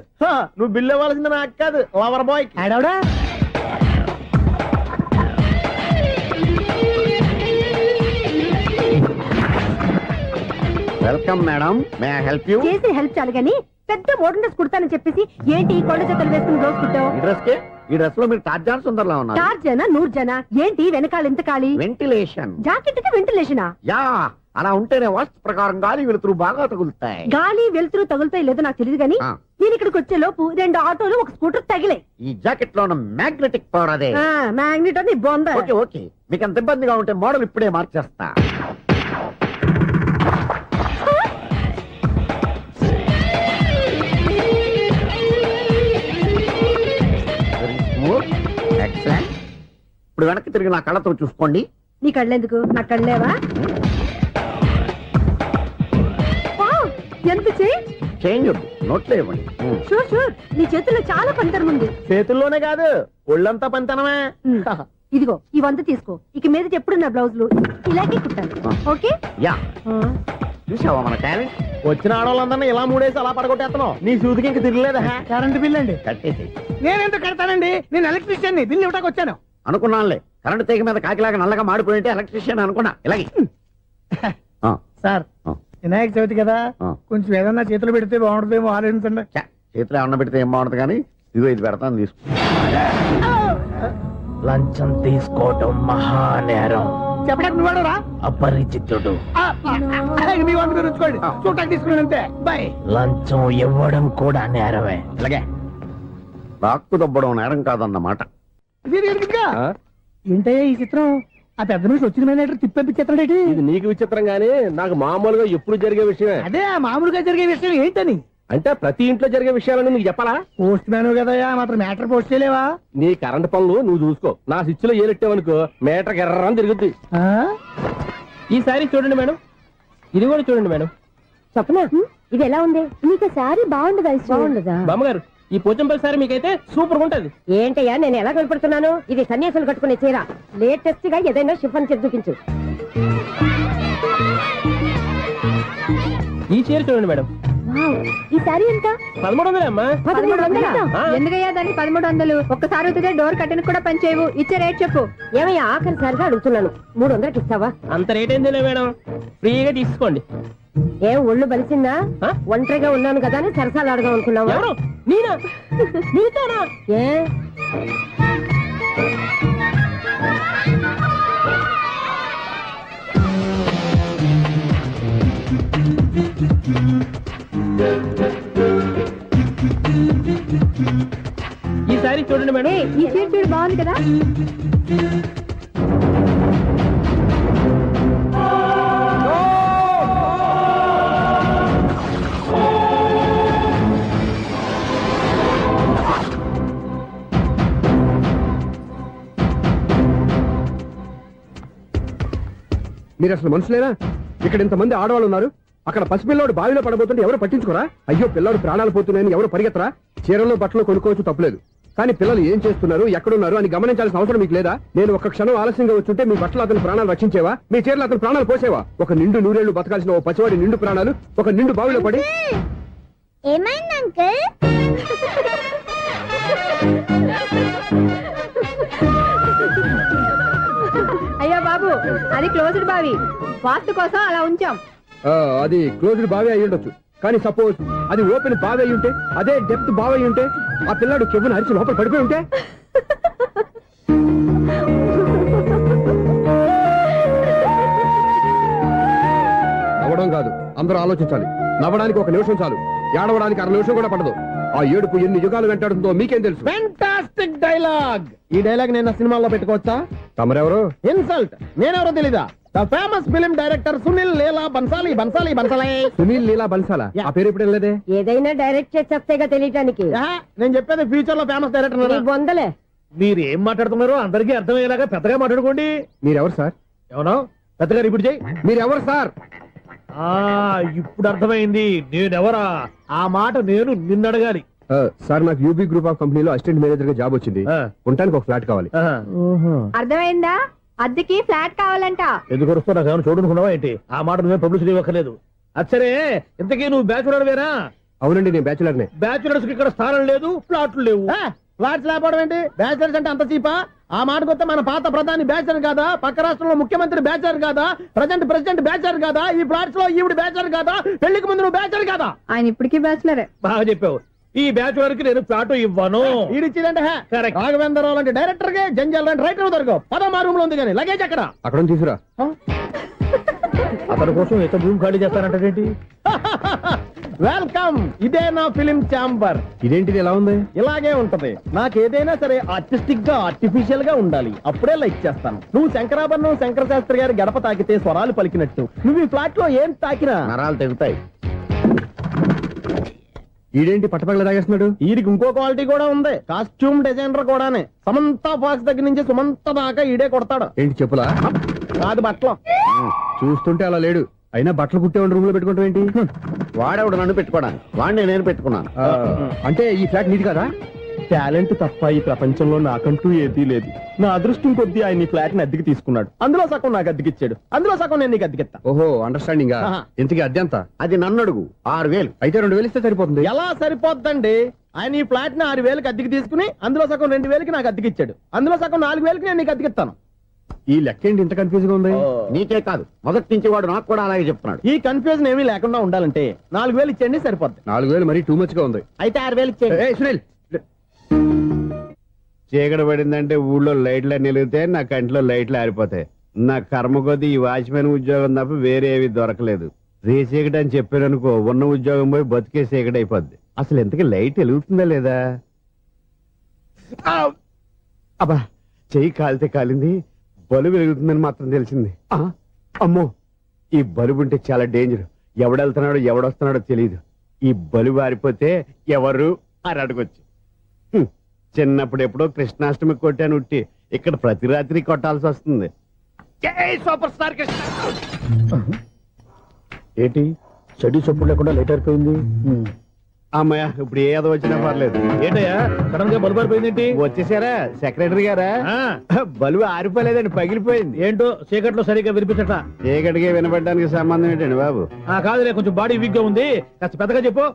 నువ్వు బిల్లు ఇవ్వాల్సింది నాకు కాదు, లవర్ బాయ్. ఆడవడా? Welcome madam, may I help you? చేసి హెల్ప్ చాలు గాని పెద్ద మోడల్ డ్రెస్ కుడతానని చెప్పేసి ఏంటి కొండ జతలు వేసుకుని రోజు కుట్టావు? ఈ డ్రెస్ లో మీరు టార్జాన్ సుందర్లా ఉన్నారు. 4 జన 100 జన ఏంటి వెనకాల ఎంత ఖాళీ? వెంటిలేషన్. జాకెట్ కి వెంటిలేషనా? యా, అలా ఉంటేనే వాస్తు ప్రకారం గాలి వెలుతురు బాగా తగులుతాయి. గాలి వెలుతురు తగులుతాయి లేదో నాకు తెలియదు గాని నేను ఇక్కడికి వచ్చే లోపు 2 ఆటోలు 1 స్కూటర్ తగిలాయి. ఈ జాకెట్ లో ఉన్న మ్యాగ్నెటిక్ పవర్ అదే. మ్యాగ్నెట్ అని బొంద. ఓకే ఓకే, మీకు అంత ఇబ్బందిగా ఉంటే మోడల్ ఇప్పుడే మార్చేస్తా. ఎక్సలెంట్. ఇప్పుడు వెనక్కి తిరిగి నా కళ్ళతో చూసుకోండి. నీ కళ్ళెందుకు? నా కళ్ళేవా? ఎంత చేంజ్ వద్దు, నోట్లో ఇవ్వండి. షూర్ షూర్, నీ చేతుల్లో చాలా పంతరం ఉంది. చేతుల్లోనే కాదు, ఒళ్ళంతా పంతనమే. ఇదిగో ఈ 100 తీసుకో. ఇక మీద ఎప్పుడు నా బ్లౌజులు ఇలాగే కుట్టాను. ఓకే? యా. చూసావా మన టాలెంట్? వచ్చిన ఆడవాళ్ళందరినీ ఇలా మూడేసి అలా పడగొట్టేస్తున్నావు. నీ సూదికి ఇంక తిరగలేదా? కరెంట్ బిల్ అండి. కట్టేసి. నేనెందుకు కడతానండి? నేను ఎలక్ట్రీషియన్ ని. బిల్లు ఇవ్వడానికి వచ్చాను. అనుకున్నానులే, కరెంట్ తీగ మీద కాకిలాగా నల్లగా మాడిపోయింటే ఎలక్ట్రీషియన్ అనుకున్నా. ఇలాగే సార్, వినాయక చవితి కదా, కొంచెం ఏదన్నా చేతులు పెడితే బాగుంటుందేమో ఆలోచించండి. చేతిలో ఏమన్నా పెడితే ఏం బాగుంటుంది కానీ ఇదిగో ఇది పెడతాను, తీసుకో. లంచం తీసుకోవటం మహానేరం. చెప్పడానికి నువ్వాడరా? అపరిచితుడు. మీ వంద మీరు ఉంచుకోండి, చూడటానికి తీసుకున్నాను అంతే. బాయ్. లంచం ఇవ్వడం కూడా నేరమే. ఇలాగే రాక్కు దబ్బడం నేరం కాదన్నమాట. ఏంటయ్యా ఈ చిత్రం? ఆ పెద్ద నుంచి వచ్చిన మేనేటర్ తిప్పించేస్తాడేటి? ఇది నీకు విచిత్రం గానీ నాకు మామూలుగా ఎప్పుడు జరిగే విషయమే. అదే మామూలుగా జరిగే విషయం ఏంటని? అంటే ప్రతి ఇంట్లో జరిగే విషయాలని నీకు చెప్పాలా? పోస్ట్ మ్యాన్ కదయ్యా, మాత్రం మ్యాటర్ పోస్ట్ చేయలేవా? నీ కరెంట్ పనులు నువ్వు చూసుకో. నా స్విచ్ లో ఏలెట్టావనుకో మీటర్ ఎర్రని తిరుగుద్ది. ఈసారి చూడండి మేడం, ఇది కూడా చూడండి మేడం. చెప్పనా? ఇది ఎలా ఉంది? నీకు సారీ బాగుండదా? బాగుండదా? బామ్మగారు, ఈ పోచంపల్లి సారీ మీకైతే సూపర్ ఉంటుంది. ఏంటయ్యా నేను ఎలా కనపడుతున్నాను? ఇది సన్యాసులు కట్టుకునే చీర. లేటెస్ట్ గా ఏదైనా షిఫన్ చేసి చూపించు. ఈ చీర చూడండి మేడం. ఈ సారీ ఎంత? 1300 అమ్మా. 1300? ఎందుకయ్యా దాన్ని 1300? ఒక్కసారి అవుతుందే డోర్ కట్టెన్ కూడా పనిచేయవు. ఇచ్చే రేట్ చెప్పు. ఏమయ్యా ఆఖరిసారిగా అడుగుతున్నాను, 300కి ఇస్తావా? అంత రేట్ ఏంది మేడం, ఫ్రీగా తీసుకోండి. ఏం ఒళ్ళు బలిసిందా? ఒంటరిగా ఉన్నాను కదా అని సరసాలు అడగా అనుకున్నావా? నేనా? నీతోనా? ఏ ఈ సారీ చూడండి మేడం. ఈ చీర చూడు, బాగుంది కదా? మీరు అసలు మనుషులేనా? ఇక్కడ ఇంతమంది ఆడవాళ్ళు ఉన్నారు, అక్కడ పసిపిల్లాడు బావిలో పడబోతుంటే ఎవరు పట్టించుకోరా? అయ్యో పిల్లాడు ప్రాణాలు పోతున్నాయని ఎవరు పరిగెత్తరా? చీరలో బట్టలు కొనుక్కోవచ్చు, తప్పలేదు. కానీ పిల్లలు ఏం చేస్తున్నారు, ఎక్కడున్నారు అని గమనించాల్సిన అవసరం మీకు లేదా? నేను ఒక్క క్షణం ఆలస్యంగా వచ్చుంటే మీ బట్టలు అతని ప్రాణాలు రక్షించేవా? మీ చీరలు అతని ప్రాణాలు పోసేవా? ఒక నిండు 100 ఏళ్లు బతకాల్సిన ఓ పసివాడి నిండు ప్రాణాలు ఒక నిండు బావిలో పడి. ఏమైంది అంకుల్? అయ్యో బాబు, అది క్లోజ్డ్ బావి, వాస్తు కోసం అలా ఉంచాం. అది క్లోజ్డ్ బావి అయి ఉండొచ్చు, కానీ సపోజ్ అది ఓపెన్ బావి అయి ఉంటే, అదే డెప్త్ బావి అయి ఉంటే, ఆ పిల్లాడు చెవును అరిచి లోపల పడిపోయి ఉంటే? నవ్వడం కాదు, అందరూ ఆలోచించాలి. నవ్వడానికి 1 నిమిషం చాలు, ఏడవడానికి 1/2 నిమిషం కూడా పడదు. ఆ ఏడుపు ఎన్ని యుగాలు వెంటాడుతుందో మీకేం తెలుసు? Fantastic dialogue. ఈ డైలాగ్ నేను సినిమాలో పెట్టుకోవచ్చా? తమరెవరు? ఇన్సల్ట్. నేనెవరో తెలీదా? The famous film director Sunil Leela Bhansali. Sunil Leela బన్సాలా? ఆ పేరు ఇప్పుడు లేదే. ఏదైనా డైరెక్ట్ చేసేస్తేగా తెలియటానికి. నేను చెప్పేది ఫ్యూచర్ లో ఫేమస్ డైరెక్టర్. బొందలే. మీరు ఏం మాట్లాడుతున్నారో అందరికీ అర్థమయ్యేలాగా పెద్దగా మాట్లాడుకోండి. మీరెవరు సార్? ఎవరో పెద్దగా రిపీట్ చేయి. మీరెవరు సార్? ఇప్పుడు అర్థమైంది నేనెవరా. ఆ మాట నేను నిన్ను అడగాలి. సార్ నాకు యూబీ గ్రూప్ ఆఫ్ కంపెనీలో అసిస్టెంట్ మేనేజర్ గా జాబ్ వచ్చింది. ఉండటానికి ఒక ఫ్లాట్ కావాలి. అర్థమైందా? అద్దెకి ఫ్లాట్ కావాలంట. ఎందుకు వస్తున్నా నాకు ఏమైనా చూడనుకున్నావా ఏంటి? ఆ మాట నువ్వే పబ్లిసిటీ ఇవ్వక్కర్లేదు. అచ్చరే ఇంతకీ నువ్వు బ్యాచులర్ వేరా? అవునండి, నేను బ్యాచులర్నే. బ్యాచులర్స్ కి ఇక్కడ స్థానం లేదు, ఫ్లాట్లు లేవు. ఫ్లాట్స్ లేకపోవడం ఏంటి? బ్యాచిలర్స్ అంటే అంత చీపా? ఆ మాటకొస్తే మన పాత ప్రధాని బ్యాచలర్ కాదా? పక్క రాష్ట్రంలో ముఖ్యమంత్రి బ్యాచలర్ కాదా? ప్రెసిడెంట్ బ్యాచలర్ కాదా? ఈ ఫ్లాట్స్ లో ఈవిడ బ్యాచలర్ కాదా? పెళ్లికి ముందు నువ్వు బ్యాచలర్ కాదా? ఆయన ఇప్పటికీ బ్యాచులరే. బాగా చెప్పావు. ఈ బ్యాచులర్ కి నేను ఫ్లాట్ ఇవ్వను. ఈడిచ్చిందంటే రాఘవేంద్రరావు లాంటి డైరెక్టర్ కి, జంజాల్ లాంటి రైటర్ దొరకవు. పదమా రూమ్ లో ఉంది కానీ లగేజ్ అక్కడ. అక్కడ తీసుకురా. అతని కోసం ఎంత భూమి ఖాళీ చేస్తానంటే వెల్కమ్. ఇదే నా ఫిలిం ఛాంబర్. ఇదేంటిది ఎలా ఉంది? ఇలాగే ఉంటది. నాకు ఏదైనా సరే ఆర్టిస్టిక్ గా, ఆర్టిఫిషియల్ గా ఉండాలి. అప్పుడే లైక్ చేస్తాను. నువ్వు శంకరాభరణం శంకర శాస్త్రి గారి గడప తాకితే స్వరాలు పలికినట్టు నువ్వు ఈ ఫ్లాట్ లో ఏం తాకినా నరాలు తెగుతాయి. ఈడేంటి పట్టపగల తాగేస్తున్నాడు? వీడికి ఇంకో క్వాలిటీ కూడా ఉంది. కాస్ట్యూమ్ డిజైనర్ కూడానే. సమంత ఫాక్స్ దగ్గర నుంచి సుమంత దాకా ఈడే కొడతాడు. ఏంటి చెప్పులా? కాదు బట్టలు. చూస్తుంటే అలా లేడు. అయినా బట్టలు కుట్టేవాడి రూమ్ లో పెట్టుకుంటాం ఏంటి? వాడేవాడు నన్ను పెట్టుకోవడానికి, వాడిని నేను పెట్టుకున్నాను. అంటే ఈ ఫ్లాట్ నీది కదా? టాలెంట్ తప్ప ఈ ప్రపంచంలో నాకంటూ ఏదీ లేదు. నా అదృష్టం కొద్దీ ఆయన ఈ ఫ్లాట్ ని అద్దెకి తీసుకున్నాడు. అందులో సగం నాకు అద్దెకిచ్చాడు, అందులో సగం నేను నీకు అద్దెకిస్తా. ఓహో, అండర్స్టాండింగ్. ఇంతకీ అద్దె ఎంత? అది నన్ను అడుగు. 6,000. అయితే 2,000 ఇస్తే సరిపోతుంది. ఎలా సరిపోద్దండి? ఆయన ఈ ఫ్లాట్ ని 6,000కి అద్దెకి తీసుకుని అందులో సగం 2,000కి నాకు అద్దెకిచ్చాడు. అందులో సగం 4,000కి నేను నీకు అద్దెకిస్తాను. ఈ లెక్క ఏంటి ఇంత కన్ఫ్యూజ్ గా ఉంది? నీకే కాదు, మొదటి నుంచి వాడు నాకు కూడా అలాగే చెప్తున్నాడు. ఈ కన్ఫ్యూజన్ ఏమీ లేకుండా ఉండాలంటే 4,000 ఇచ్చేయండి, సరిపోద్ది. 4,000 మరీ టూ మచ్ గా ఉంది. అయితే 6,000 ఇచ్చేయండి. సునీల్, చీకటి పడిందంటే ఊళ్ళో లైట్లు నిలిగితే నా కంటిలో లైట్లు ఆరిపోతాయి. నా కర్మ కొద్దీ ఈ వాచ్మెన్ ఉద్యోగం తప్ప వేరే ఏవి దొరకలేదు. రేచీకటి అని చెప్పాననుకో, ఉన్న ఉద్యోగం పోయి బతికే చీకటి అయిపోద్ది. అసలు ఎంతకీ లైట్ వెలుగుతుందా లేదా? అబ్బా, చెయ్యి కాలితే కాలింది, బలుబు వెలుగుతుందని మాత్రం తెలిసింది. అమ్మో, ఈ బలుబు ఉంటే చాలా డేంజర్. ఎవడెళ్తున్నాడో ఎవడొస్తున్నాడో తెలియదు. ఈ బలుబు ఆరిపోతే ఎవరు అని అడగొచ్చు. చిన్నప్పుడు ఎప్పుడో కృష్ణాష్టమి కొట్టాను ఉట్టి, ఇక్కడ ప్రతి రాత్రి కొట్టాల్సి వస్తుంది. Super star Krishna. ఏంటి చెడు చప్పుడు లేకుండా లేట్ అయిపోయింది? అమ్మయ్య, ఇప్పుడు ఏదో వచ్చినా పర్లేదు. ఏంటయ్యా సడన్ గా బల్బు ఆరిపోయిందేంటి? వచ్చేసారా సెక్రటరీ గారా? బలుబు ఆరిపోలేదండి, పగిలిపోయింది. ఏంటో చీకట్లో సరిగ్గా వినిపించట. చీకటికి వినపడడానికి సంబంధం ఏంటండి బాబు? కాదులే, కొంచెం బాడీ వీక్ గా ఉంది, కాస్త పెద్దగా చెప్పు.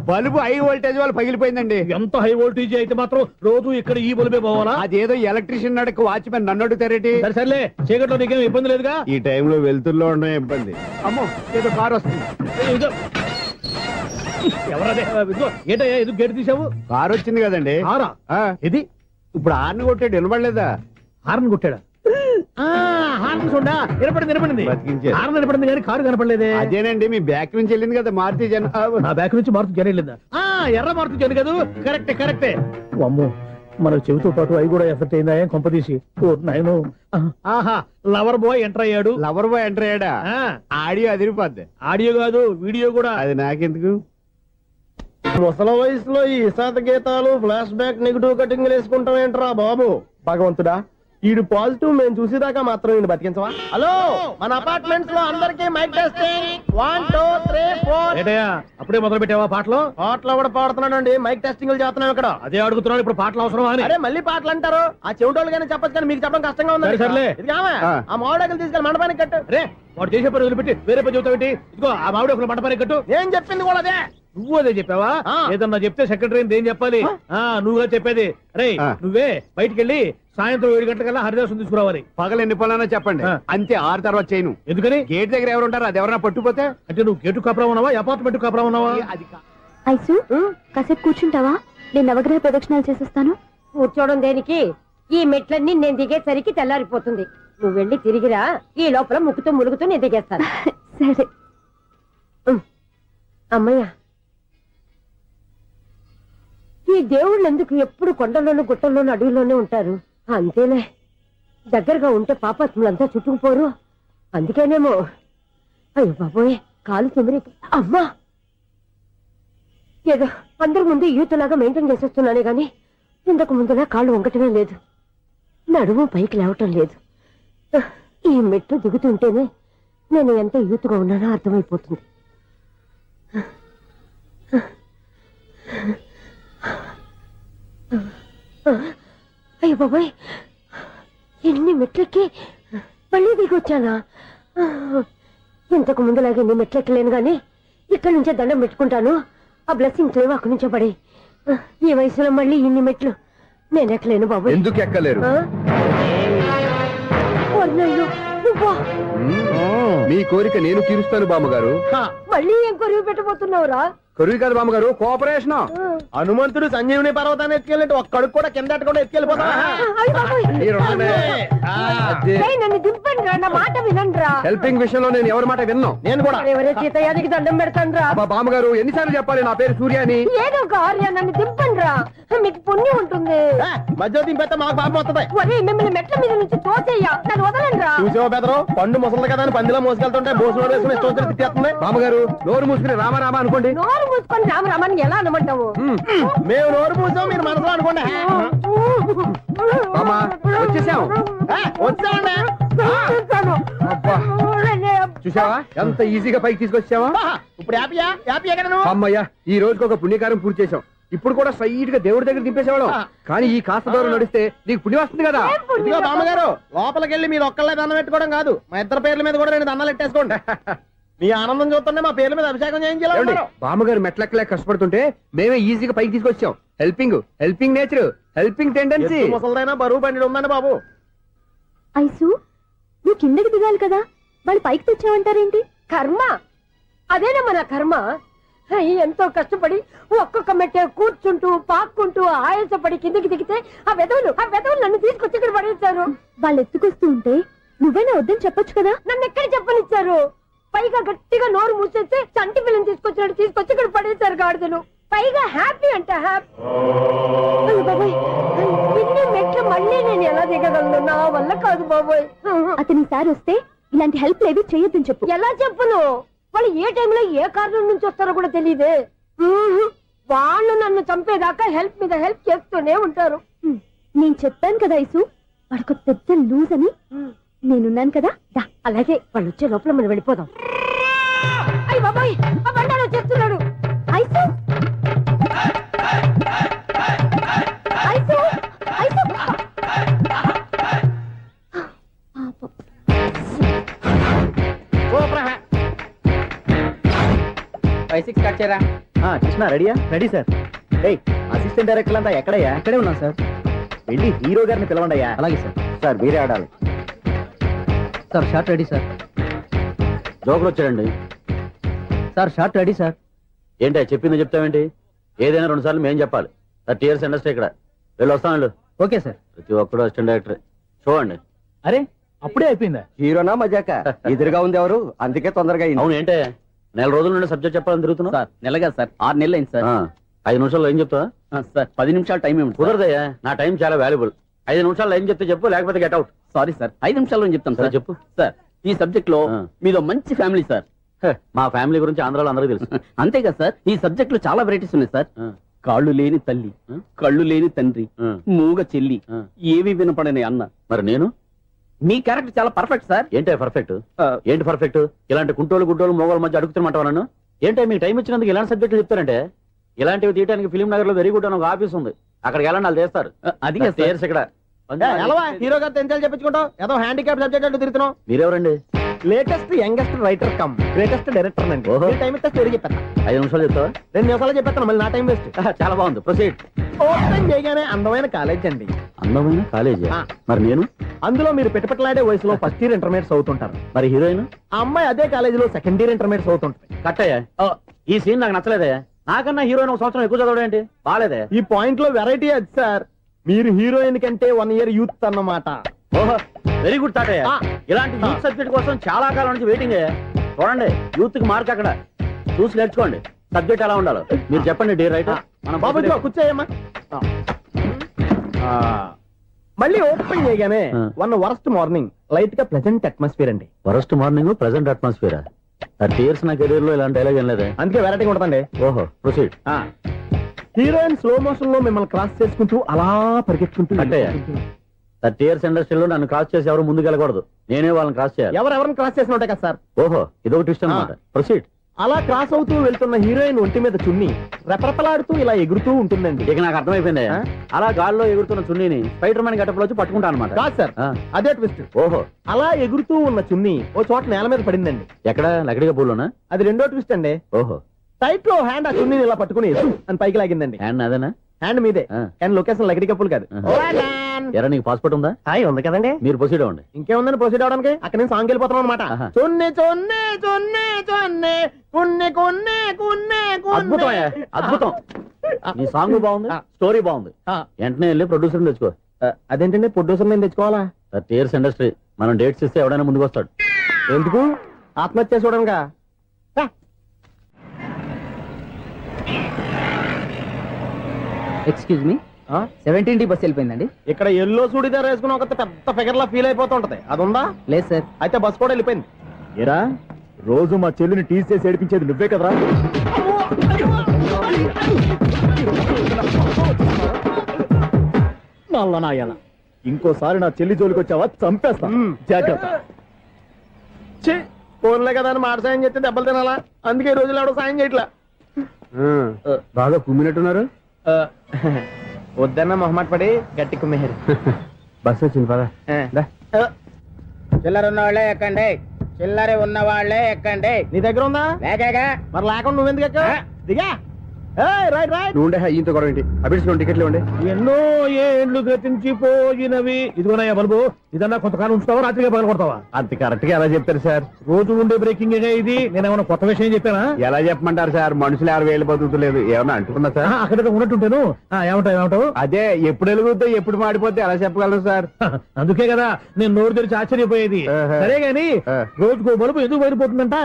బల్బు హై వోల్టేజ్ వాళ్ళు పగిలిపోయిందండి. ఎంత హై వోల్టేజ్ అయితే మాత్రం రోజు ఇక్కడ ఈ బల్బే పోవాలా? అదేదో ఎలక్ట్రీషియన్ నడక వాచ్మెన్ నన్ను అడుగుతారేటి? సరే సర్లే, చీకట్లో నీకేం ఇబ్బంది లేదుగా? ఈ టైంలో వెళ్తుల్లో ఉండడం ఇబ్బంది. అమ్మో, ఏదో కారు వస్తుంది. ఎవరదే? ఏంటయ్యా ఎందుకు గేటు తీసావు? కారు వచ్చింది కదండి. కారా? ఇది ఇప్పుడు హార్న్ కొట్టాడు, వినపడలేదా? హార్న్ కొట్టాడా? హార్న్ చూడా వినపడింది. బతికించారు. హార్న్ వినపడింది కానీ కారు కనపడలేదే. అదేనండి, మీ బ్యాక్ నుంచి వెళ్ళింది కదా మారుతి జన. నా బ్యాక్ నుంచి మారుతి జన వెళ్ళిందా? ఎర్ర మారుతి జన కదా? కరెక్టే. అమ్మో, మనకు చెవితో పాటు అవి కూడా ఎఫెక్ట్ అయిందా కొంపదీసి? నాయను. ఆహా, లవర్ బాయ్ ఎంటర్ అయ్యాడు. లవర్ బాయ్ ఎంటర్ అయ్యాడా? ఆడియో అదిరిపోద్ది. ఆడియో కాదు, వీడియో కూడా. అది నాకెందుకు? ముసల వయసులో ఈ ఇసాత గీతాలు, ఫ్లాష్ బ్యాక్, నెగిటివ్ కటింగ్ వేసుకుంటాం ఏంట్రా బాబు? భగవంతుడా, ఈడు పాజిటివ్ మేము చూసేదాకా మాత్రం ఈయన బతికించవా? హలో, మన అపార్ట్మెంట్స్ లో అందరికీ మైక్ టెస్టింగ్. 1 2 3 4. ఏంటయ్యా అప్పుడే మొదలు పెట్టావా పాటలు? పాటలు కూడా పాడుతున్నాడు, మైక్ టెస్టింగ్ చేస్తున్నాం ఇక్కడ. అదే అడుగుతున్నాడు, ఇప్పుడు పాటలు అవసరమా అని. అరే మళ్ళీ పాటలు అంటారు, ఆ చెవిటోళ్ళు కానీ చెప్పచ్చు, కానీ మీకు చెప్పడం కష్టంగా ఉంది. సర్లే. ఇది కావా, ఆ మామిడాకులు తీసుకెళ్ళి మండపానికి కట్టు. రే, వాడు చేసే పని వదిలిపెట్టి వేరే పని చెబుతావు ఏంటి? ఇదిగో ఆ మామిడి ఒకరు మంటపానికి కట్టు. నేను చెప్పింది కూడా అదే. నువ్వు అదే చెప్పావా? ఏదన్నా చెప్తే సెక్రటరీ ఏం చెప్పాలి? నువ్వుగా చెప్పేది. రే, నువ్వే బయటికి వెళ్ళి సాయంత్రం 7 గంటలకల్లా హరిదాసం తీసుకురావాలి. పగలు ఎన్ని పనులన్నా చెప్పండి, అంతే. 6 తర్వాత చేయను. ఎందుకని? గేట్ దగ్గర ఎవరు ఉంటారు, అది ఎవరన్నా పట్టుపోతే? అంటే నువ్వు గేటు కాపురా ఉన్నావా, అపార్ట్మెంట్ కాపురా ఉన్నావా? అది ఐసు, కాసేపు కూర్చుంటావా? నేను నవగ్రహ ప్రదక్షిణాలు చేసేస్తాను. కూర్చోవడం దేనికి? ఈ మెట్లన్నీ నేను దిగేసరికి తెల్లారిపోతుంది. నువ్వు వెళ్ళి తిరిగిరా, ఈ లోపల ముక్కుతూ ములుగుతూ నేను దిగేస్తాను. సరే. అమ్మయ్య, ఈ దేవుళ్ళు ఎందుకు ఎప్పుడు కొండల్లోనూ గుట్టల్లోనూ అడవిలోనే ఉంటారు? అంతేలే, దగ్గరగా ఉంటే పాపాత్ములంతా చుట్టుకుపోరు. అందుకేనేమో. అయ్యో బాబోయ్, కాలు తిమిరి. అమ్మా, ఏదో అందరి ముందు యూత్లాగా మెయింటైన్ చేసేస్తున్నానే గాని ఇంతకు ముందులా కాళ్ళు వంకటమే లేదు, నడుము పైకి లేవటం లేదు. ఈ మెట్లు దిగుతుంటేనే నేను ఎంత యూత్గా ఉన్నానో అర్థమైపోతుంది. అయ్యో బాబాయ్, ఎన్ని మెట్లెక్కి మళ్ళీ దిగొచ్చానా? ఇంతకు ముందులాగే ఎన్ని మెట్లెక్కలేను గాని ఇక్కడి నుంచే దండం పెట్టుకుంటాను. ఆ బ్లెస్సింగ్స్ లేవు అక్కడి నుంచే పడి. ఈ వయసులో మళ్ళీ ఇన్ని మెట్లు నేను ఎక్కలేను బాబు. ఎందుకు ఎక్కలేరు? మీ కోరిక నేను తీరుస్తాను బామ్మగారు. మళ్ళీ ఏం కొరివి పెట్టబోతున్నావురా? కొరివి కాదు బామ్మగారు, కోఆపరేషన్. హనుమంతుడు సంజీవుని పర్వతాన్ని ఎత్తుకెళ్ళి ఒక్కడికి కూడా కింద కూడా ఎత్తుకెళ్ళిపోతా. నన్ను దింపండి రా, నా మాట వినండి రా. హెల్పింగ్ విషయంలో నేను ఎవరి మాట విన్నాను. నేను కూడా ఎవరే సీతయ్యానికి దండం పెడతాను రా. బామ్మగారు ఎన్నిసార్లు చెప్పాలి నా పేరు సూర్య అని? ఏదో ఒక ఆర్య, నన్ను దింపండి రా, మీకు పుణ్యం ఉంటుంది. మధ్య దింపేస్తే మాకు పాపం వస్తుంది. ఒరే, మిమ్మల్ని మెట్ల మీద నుంచి తోసేయ్యా, నన్ను వదలండి రా. చూసావా బెదరు, పండు ముసలి కదా అని పందిలో మోసుకెళ్తుంటే భోజనం వేసుకుని ఇష్టం తిట్టేస్తుంది. బామ్మగారు నోరు మూసుకుని రామారామ అనుకోండి. నోరు మూసుకొని రామరామాన్ని ఎలా అనమంటావు? మేము నోరు మూసాం, మీరు మనసులో అనుకోండి. బామ్మ వచ్చేసాం. వచ్చామండి. అబ్బా, చూసావా ఎంత ఈజీగా పైకి తీసుకొచ్చావా? ఇప్పుడు హ్యాపీయా? హ్యాపీయా కదా నువ్వు? అమ్మయ్యా, ఈ రోజుకి ఒక పుణ్యకారం పూర్తి చేసాం. ఇప్పుడు కూడా స్ట్రైట్ గా దేవుడి దగ్గర దింపేసేవాడు. కానీ ఈ కాస్త దూరం నడిస్తే నీకు పుణ్యం వస్తుంది కదా. ఇదిగో బామ్మగారు, లోపలికి వెళ్ళి మీరు ఒక్కళ్ళే దండం పెట్టుకోవడం కాదు, మా ఇద్దరు పేర్ల మీద కూడా 2 దండాలు పెట్టేసుకోండి. మీ ఆనందం చూస్తుంటే మా పేర్ల మీద అభిషేకం చేయించాలి. బామ్మగారు మెట్లెక్కలే కష్టపడుతుంటే మేమే ఈజీగా పైకి తీసుకొచ్చాం. Helping nature, helping tendency. ముసలిదైనా బరువు బండి ఉందండి బాబు. ఐసు, నువ్వు కిందకి దిగాలి కదా, వాళ్ళు పైకి తెచ్చావంటారేంటి? కర్మ అదేనమ్మా, నా కర్మ. ఎంతో కష్టపడి ఒక్కొక్క మెట్టే కూర్చుంటూ పాక్కుంటూ ఆయాసపడి కిందకి దిగితే ఆ వెధవులు నన్ను తీసుకొచ్చి ఇక్కడ పడేశారు. వాళ్ళు ఎత్తుకొస్తూ ఉంటే నువ్వేనా వద్దని చెప్పొచ్చు కదా. నన్ను ఎక్కడ చెప్పనిచ్చారు? పైగా గట్టిగా నోరు మూసేస్తే చంటి పిల్లని తీసుకొచ్చి ఇక్కడ పడేశారు గాడిదలు. పైగా హ్యాపీ అంటే హ్యాపీ. బాబోయ్, ఇన్ని మెట్లు మళ్ళీ నేను ఎలా దిగగలను? నా వల్ల కాదు బాబోయ్. అతని సారి వస్తే ఇలాంటి హెల్ప్ లేవి చేయొద్దని చెప్పు. ఎలా చెప్పును? వాళ్ళు ఏ టైంలో ఏ కారణం నుంచి వస్తారో కూడా తెలియదే. వాళ్ళు నన్ను చంపేదాకా హెల్ప్ మీద హెల్ప్ చేస్తూనే ఉంటారు. నేను చెప్పాను కదా ఐసు, వాడికి పెద్ద లూజ్ అని. నేనున్నాను కదా. అలాగే, వాళ్ళు వచ్చే లోపల మనం వెళ్ళిపోదాం. అయ్య బాబాయ్, ఆ బండారు వచ్చేస్తున్నాడు. Ice, ice, ice. స్టార్ట్ చేయరా. కృష్ణ రెడీయా? Ready sir. అసిస్టెంట్ డైరెక్టర్ అంతా ఎక్కడయ్యా? ఇక్కడే ఉన్నాం సార్. వెళ్ళి హీరో గారిని పిలవండి అయ్యా. అలాగే సార్. సార్ మీరే ఆడాలి sir. Short ready sir. Joker వచ్చాడండి సార్. Short ready sir. ఏంటి చెప్పింది చెప్తావేంటి? ఏదైనా 2 సార్లు మేము చెప్పాలి. 30 years ఇండస్ట్రీ ఇక్కడ. వెళ్ళి వస్తాను. Okay sir. ప్రతి ఒక్కడు అసిస్టెంట్ డైరెక్టర్. చూడండి. అరే, అప్పుడే అయిపోయిందా? హీరోనా మజాక? ఎదురుగా ఉంది ఎవరు, అందుకే తొందరగా అయింది. అవును, ఏంటే 4 రోజుల నుండి సబ్జెక్ట్ చెప్పాలని తిరుగుతున్నా సార్. నెలగా సార్, 6 నెలలు అయింది సార్. 5 నిమిషాల్లో ఏం చెప్తా సార్? 10 నిమిషాలు టైం ఏమి కుదరదయ్యా. నా టైం చాలా వాల్యుబుల్. 5 నిమిషాల్లో ఏం చెప్తే చెప్పు, లేకపోతే గెట్ అవుట్. సారీ సార్, 5 నిమిషాల్లో చెప్తాను సార్. చెప్పు సార్. ఈ సబ్జెక్ట్ లో మీదో మంచి ఫ్యామిలీ సార్. మా ఫ్యామిలీ గురించి ఆంధ్రాలో అందరికీ తెలుసు. అంతేగా సార్, ఈ సబ్జెక్ట్ లో చాలా వెరైటీస్ ఉన్నాయి సార్. కాళ్ళు లేని తల్లి, కళ్ళు లేని తండ్రి, మూగ చెల్లి, ఏవి వినపడని అన్న. మరి నేను మీ క్యారెక్టర్ చాలా పర్ఫెక్ట్ సార్. ఏంటే పర్ఫెక్ట్? ఏంటి పర్ఫెక్ట్? ఇలాంటి కుంటోలు గుడ్డోలు మోగోల మధ్య అడుగుతున్నమాట నన్ను. ఏంటంటే మీకు టైం ఇచ్చినందుకు ఇలాంటి సబ్జెక్టులు చెప్తారంటే? ఇలాంటివి తీయడానికి ఫిలిం నగర్ లో వెరీ గుడ్ అని ఒక ఆఫీస్ ఉంది, అక్కడికి వెళ్ళండి, వాళ్ళు చేస్తారు. అది ఇక్కడ హీరో గారితో ఎంత చెప్పించుకుంటావు? ఏదో హ్యాండిక్యాప్ సబ్జెక్ట్ అంటూ తిరుగుతున్నావు. మీరెవరండి? Latest youngest writer cum greatest director అండి. టైం ఇస్తే స్టోరీ చెప్పాను. 5 నిమిషాలు చెప్తావా? 2 నిమిషాలు చెప్పేస్తాను, మళ్ళీ నా టైం వేస్ట్. చాలా బాగుంది, ప్రొసీడ్. ఓపెన్ చేయగానే అందమైన కాలేజ్ అండి. అందమైన కాలేజ్? మరి నేను అందులో మీరు పెట్టుపట్లాడే వయసులో ఫస్ట్ ఇయర్ ఇంటర్మీడియట్స్ అవుతుంటారు. మరి హీరోయిన్ ఆ అమ్మాయి అదే కాలేజీలో సెకండ్ ఇయర్ ఇంటర్మీడియట్స్ అవుతుంటాయి. కట్టయ్యా, ఈ సీన్ నాకు నచ్చలేదే. నాకన్నా హీరోయిన్ 1 సంవత్సరం ఎక్కువ చదవడం ఏంటి? బాలేదే. ఈ పాయింట్ లో వెరైటీ అది సార్. మీరు హీరోయిన్ కంటే 1 year యూత్ అన్నమాట. ఓహో, వెరీ గుడ్ థాట్. ఇలాంటి యూత్ సబ్జెక్ట్ కోసం చాలా కాలం నుంచి వెయిటింగ్. చూడండి, యూత్ కి మార్క్ అక్కడ చూసి నేర్చుకోండి. సబ్జెక్ట్ ఎలా ఉండాలో మీరు చెప్పండి డియర్ రైటర్. బాబు ఇదిగో కూర్చోయమ్మా. మళ్ళీ ఓపెన్ చేయగానే వన్ వరస్ట్ మార్నింగ్ లైట్ గా ప్లెజెంట్ అట్మాస్ఫియర్ అండి. Worst morning present atmosphere 30 years నా కెరీర్ లో ఇలాంటి డైలాగ్ ఏం లేదే. అందుకే వెరైటీగా ఉంటుందండి. ఓహో ప్రొసీడ్. హీరోయిన్ స్లో మోషన్ లో మిమ్మల్ని క్రాస్ చేసుకుంటూ అలా పరిగెత్తుకుంటూ అంటే 30 years ఇండస్ట్రీలో నన్ను క్రాస్ చేసి ఎవరు ముందుకు వెళ్ళకూడదు, నేనే వాళ్ళని క్రాస్ చేయాలి. ఎవరెవరిని క్రాస్ చేసిన ఉంటాయి కదా సార్. ఓహో ఇదొక ట్విస్ట్ అన్నమాట. ప్రొసీడ్. అలా క్రాస్ అవుతూ వెళ్తున్న హీరోయిన్ ఒంటి మీద చున్ని రెపరెపలాడుతూ ఇలా ఎగురుతూ ఉంటుందండి. ఇక నాకు అర్థమైపోయింది. అలా గాల్లో ఎగురుతున్న చున్నీని స్పైడర్ మ్యాన్ గెటప్లో వచ్చి పట్టుకుంటా అనమాట. కాదు సార్, అదే ట్విస్ట్. ఓహో అలా ఎగురుతూ ఉన్న చున్ని ఓ చోట నేల మీద పడిందండి. ఎక్కడ లకడిగా పూలోనా? అది రెండో ట్విస్ట్ అండి. ఓహో టైట్ లో హ్యాండ్ ఆ చున్నీని ఇలా పట్టుకుని అని పైకి లాగిందండి. హ్యాండ్ అదేనా? హ్యాండ్ మీదే, కానీ లొకేషన్ లకడి కప్పులు కాదు. ఎరా నీకు పాస్పోర్ట్ ఉందా? హాయ్ ఉంది కదండి. మీరు ప్రొసీడ్ అవ్వండి. ఇంకేముందని ప్రొసీడ్ అవడానికి అక్కడ నేను సాంగ్ వెళ్ళిపోతాం అనమాట. చున్ని చున్ని చున్ని చున్ని కున్ని కున్ని కున్ని అద్భుతం అద్భుతం. నీ సాంగ్ బాగుంది, స్టోరీ బాగుంది. వెంటనే వెళ్ళి ప్రొడ్యూసర్ తెచ్చుకో. అదేంటండి ప్రొడ్యూసర్ నేను తెచ్చుకోవాలా? 30 years ఇండస్ట్రీ, మనం డేట్స్ ఇస్తే ఎవడైనా ముందుకు వస్తాడు. ఎందుకు? ఆత్మహత్య చూడనుగా. Excuse me, 17D bus వెళ్ళిపోయిందండి. ఇక్కడ ఎల్లో చూడిదార్ వేసుకుని ఒక పెద్ద ఫిగర్ లా ఫీల్ అయిపోతుంటది, అది ఉందా? లేదు సార్. అయితే బస్ కూడా వెళ్ళిపోయింది. ఏరా రోజు మా చెల్లిని టీస్ చేసి ఏడిపించేది నువ్వే కదరా? నల్లనాయాల ఇంకోసారి నా చెల్లి జోలికి వచ్చావా చంపేస్తా, జాగ్రత్త. ఫోన్లే కదా అని మాట సాయం చేస్తే దెబ్బలు తినాలా? అందుకే ఈ రోజులు ఎవడో సాయం చేయట్లా. బాగా కుమ్మినట్టున్నారు. వద్దన్న మొహమాట పడి గట్టి కుమ్మేరు. బస్ వచ్చింది పద. చిల్లర ఉన్న వాళ్ళే ఎక్కండి, చిల్లర ఉన్న వాళ్ళే ఎక్కండి. నీ దగ్గర ఉందా? లేకగా మరి లేకుండా నువ్వెందుకు ఎక్కావు? దిగా. Right right. నువ్వు ఈయంతో గొడవ ఏంటి? అభిడ్స్ టికెట్లు ఇవ్వండి. ఎన్నో ఏండ్లు గతించిపోయినవి. ఇదిగోనయ్యా బల్బు, ఇదన్నా కొంతకాలం ఉంచుతావా, రాత్రిగా పగల కొడతావా? అంత కరెక్ట్ గా ఎలా చెప్తారు సార్? రోజు ఉండే బ్రేకింగ్ ఇది. నేనేమన్నా కొత్త విషయం చెప్పానా? ఎలా చెప్పమంటారు సార్? మనుషులు 60,000 బతుకుతలేదు, ఏమన్నా అంటున్నా సార్? అక్కడ ఉన్నట్టుంటాను. ఏమంటావు? అదే ఎప్పుడు వెలుగుతో ఎప్పుడు మాడిపోతే ఎలా చెప్పగలరు సార్? అందుకే కదా నేను నోరు తెరిచి ఆశ్చర్యపోయేది. సరే గాని రోజుకో బలుపు ఎందుకు బయటపోతుందంట?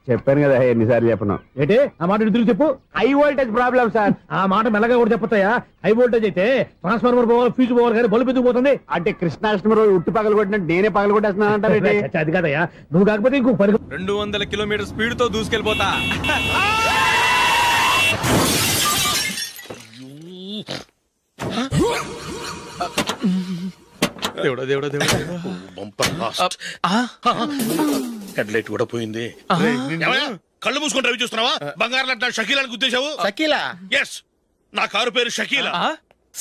చెప్పాను కదా ఎన్నిసార్లు చెప్పను. ఏంటే ఆ మాట ఎదురు చెప్పు. High voltage problem sir. ఆ మాట మెల్లగా కూడా చెప్పొచ్చాయా? హై వోల్టేజ్ అయితే ట్రాన్స్ఫార్మర్ పోవాలి, ఫ్యూజ్ పోవాలి, కానీ బల్బు ఎందుకు పోతుంది? అంటే కృష్ణాష్టమి రోజు ఉట్టు పగలు కొట్టినట్టు నేనే పగలు కొట్టేస్తున్నాను అంటారు. అది కాదయ్యా, నువ్వు కాకపోతే ఇంకో 200 km స్పీడ్ తో దూసుకెళ్ళిపోతా. దేవుడా దేవుడా దేవుడా, హెడ్ లైట్ కూడా పోయింది. కళ్ళు మూసుకుంటే రవి చూస్తున్నావా? బంగారం లాంటి షకీలాని గుద్దేశావు. షకీలా? ఎస్, నా కారు పేరు Shakeela.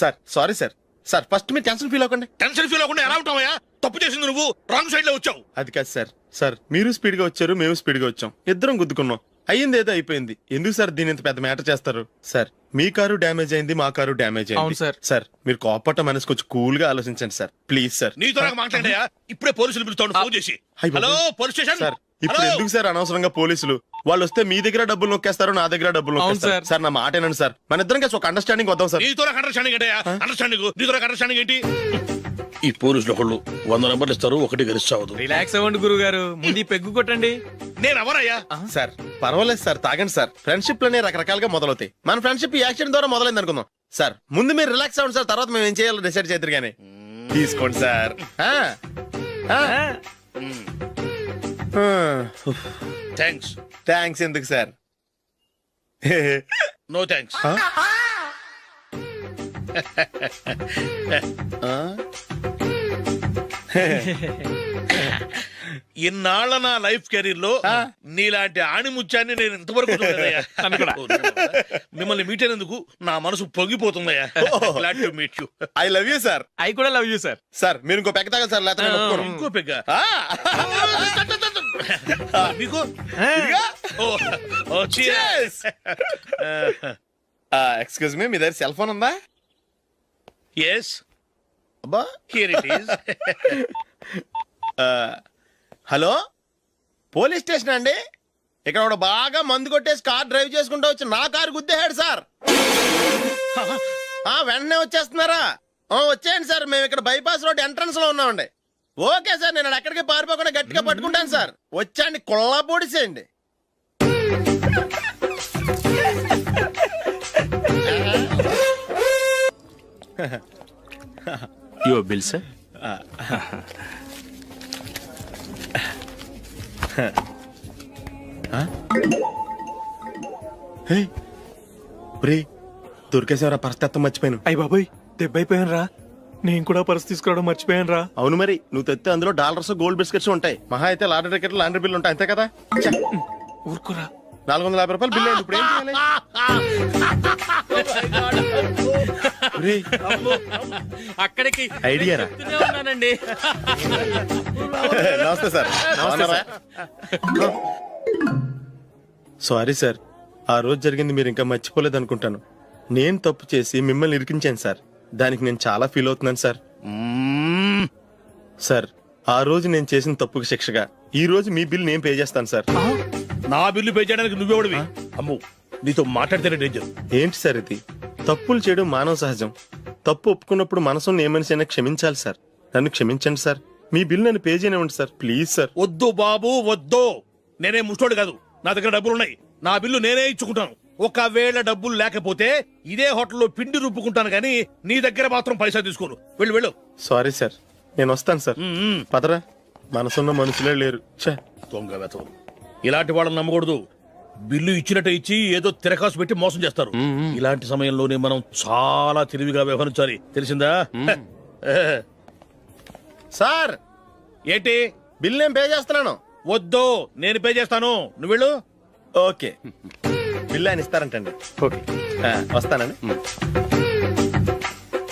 Sir sorry sir. Sir first మీరు టెన్షన్ ఫీల్ అవ్వకండి. టెన్షన్ ఫీల్ అవ్వకుండా ఎలా ఉంటావయ్యా? తప్పు చేసింది నువ్వు, రాంగ్ సైడ్ లో వచ్చావు. అది కాదు సార్. సార్ మీరు స్పీడ్ గా వచ్చారు, మేము స్పీడ్ గా వచ్చాం, ఇద్దరం గుద్దుకున్నాం. అయ్యింది ఏదో అయిపోయింది. ఎందుకు సార్ దీని ఇంత పెద్ద మ్యాటర్ చేస్తారు? సార్ మీ కారు డ్యామేజ్ అయింది, మా కారు డ్యామేజ్ అయింది. అవును సార్. సార్ మీరు కోపట్ట మనసు కొంచెం కూల్ గా ఆలోచించండి సార్, ప్లీజ్ సార్. నీతో నాకు మాట్లాడాయా? ఇప్పుడే పోలీసులు పిలుస్తాను, ఫోన్ చేసి. అయ్ బాబోయ్. Hello police station. సార్ ఇప్పుడు ఎందుకు సార్ అనవసరంగా పోలీసులు? వాళ్ళు వస్తే మీ దగ్గర డబ్బులు నొక్కేస్తారు, నా దగ్గర డబ్బులు నొక్కేస్తారు. సార్ నా మాట ఏనండి సార్, మన ఇద్దరం కలిసి ఒక అండర్స్టాండింగ్ వద్దాం సార్. నీతో నాకు అండర్స్టాండింగ్ ఏంటయ్యా? అండర్స్టాండింగ్ నీతో నాకు అండర్స్టాండింగ్ ఏంటి? ఈ పోలీసులు ఒకళ్ళు 100 నెంబర్లు ఇస్తారు, ఒకటి గెలుస్తావదు. రిలాక్స్ అవ్వండి గురువు గారు, ముందు పెగ్గు కొట్టండి. నేను ఎవరయ్యా? సార్ పర్వాలేదు సార్, తాగండి సార్. ఫ్రెండ్షిప్ లోనే రకరకాలుగా మొదలవుతాయి. మన ఫ్రెండ్షిప్ ఈ యాక్సిడెంట్ ద్వారా మొదలైంది అనుకుందాం. సార్ ముందు మీరు రిలాక్స్ అవ్వండి సార్, తర్వాత మేము ఏం చేయాలో డిసైడ్ చేద్దరు గానీ. తీసుకోండి సార్. థ్యాంక్స్. థ్యాంక్స్ ఎందుకు సార్? No thanks. ఇన్నాళ్ళ నా లైఫ్ కెరీర్ లో నీలాంటి ఆణిముత్యాన్ని నేను ఇంతవరకు చూడలేదయ్యా. మిమ్మల్ని మీట్ అయినందుకు నా మనసు పొంగిపోతుందయ్యా. Glad to meet you. I love you sir. I కూడా లవ్ యూ సార్. సార్ మీరు ఇంకో పెక్క తాగండి సార్, లేకపోతే ఇంకో పెగ్గ మీకు. ఎక్స్క్యూజ్ మీ, మీ దగ్గర సెల్ ఫోన్ ఉందా? ఎస్, అబ్బా here it is. Hello police station అండి. ఇక్కడ ఒకడు బాగా మందు కొట్టేసి కార్ డ్రైవ్ చేసుకుంటూ వచ్చి నా కారు గుద్దేశాడు సార్. వెంటనే వచ్చేస్తున్నారా? వచ్చేయండి సార్, మేము ఇక్కడ బైపాస్ రోడ్ ఎంట్రన్స్ లో ఉన్నామండి. ఓకే సార్, నేను ఎక్కడికి పారిపోకుండా గట్టిగా పట్టుకుంటాను సార్. వచ్చాండి, కుళ్ళా పొడిసేయండి. Your bill sir. దొరికేసేవరా పరిస్థితి మర్చిపోయాను. అయ్య బాబాయ్ దెబ్బైపోయాను రా. నేను కూడా పర్స్ తీసుకురావడం మర్చిపోయాను రా. అవును మరి, నువ్వు తెస్తే అందులో డాలర్స్ గోల్డ్ బిస్కెట్స్ ఉంటాయి. మహా అయితే లాటరీ టికెట్ లాండ్రీ బిల్లు ఉంటాయి, అంతే కదా. ఊరుకురా. 450 రూపాయలు బిల్లు అయింది. ఇప్పుడు ఏం చేయాలి? ఒరేయ్, అక్కడికి ఐడియా రా. ఉన్నానండి. నమస్తే సార్. సారీ సార్, ఆ రోజు జరిగింది మీరు ఇంకా మర్చిపోలేదు అనుకుంటాను. నేను తప్పు చేసి మిమ్మల్ని ఇరికించాను సార్. దానికి నేను చాలా ఫీల్ అవుతున్నాను సార్. సార్, ఆ రోజు నేను చేసిన తప్పుకి శిక్షగా ఈ రోజు మీ బిల్ నేను పే చేస్తాను సార్. నా బిల్లు పే చేయడానికి నువ్వెవడివి? అమ్ము, నీతో మాట్లాడితేనే డేంజర్. ఏంటి సార్ ఇది? తప్పులు చేయడం మానవ సహజం. తప్పు ఒప్పుకున్నప్పుడు మనసుని ఏ మనిషి అయినా క్షమించాలి సార్. నన్ను క్షమించండి సార్. మీ బిల్ నన్ను పే చేయనివ్వండి సార్, ప్లీజ్ సార్. వద్దు బాబు వద్దు. నేనే ముష్టోడు కాదు, నా దగ్గర డబ్బులున్నాయి. నా బిల్లు నేనే ఇచ్చుకుంటాను. ఒకవేళ డబ్బులు లేకపోతే ఇదే హోటల్లో పిండి రుబ్బుకుంటాను కానీ నీ దగ్గర మాత్రం పైసా తీసుకోను. వెళ్ళు వెళ్ళు. సారీ సార్, నేను వస్తాను సార్. పదరా, మనసున్న మనుషులే లేరు. ఛే, దొంగ వెతవరు. ఇలాంటి వాళ్ళని నమ్మకూడదు. బిల్లు ఇచ్చినట్టు ఇచ్చి ఏదో తిరకాసు పెట్టి మోసం చేస్తారు. ఇలాంటి సమయంలోనే మనం చాలా తెలివిగా వ్యవహరించాలి, తెలిసిందా? సార్, ఏంటి? బిల్ నేను పే చేస్తున్నాను. వద్దు, నేను పే చేస్తాను. నువ్వు వెళ్ళు. ఓకే, బిల్ ఆయన ఇస్తారంటండి. ఓకే, వస్తానండి.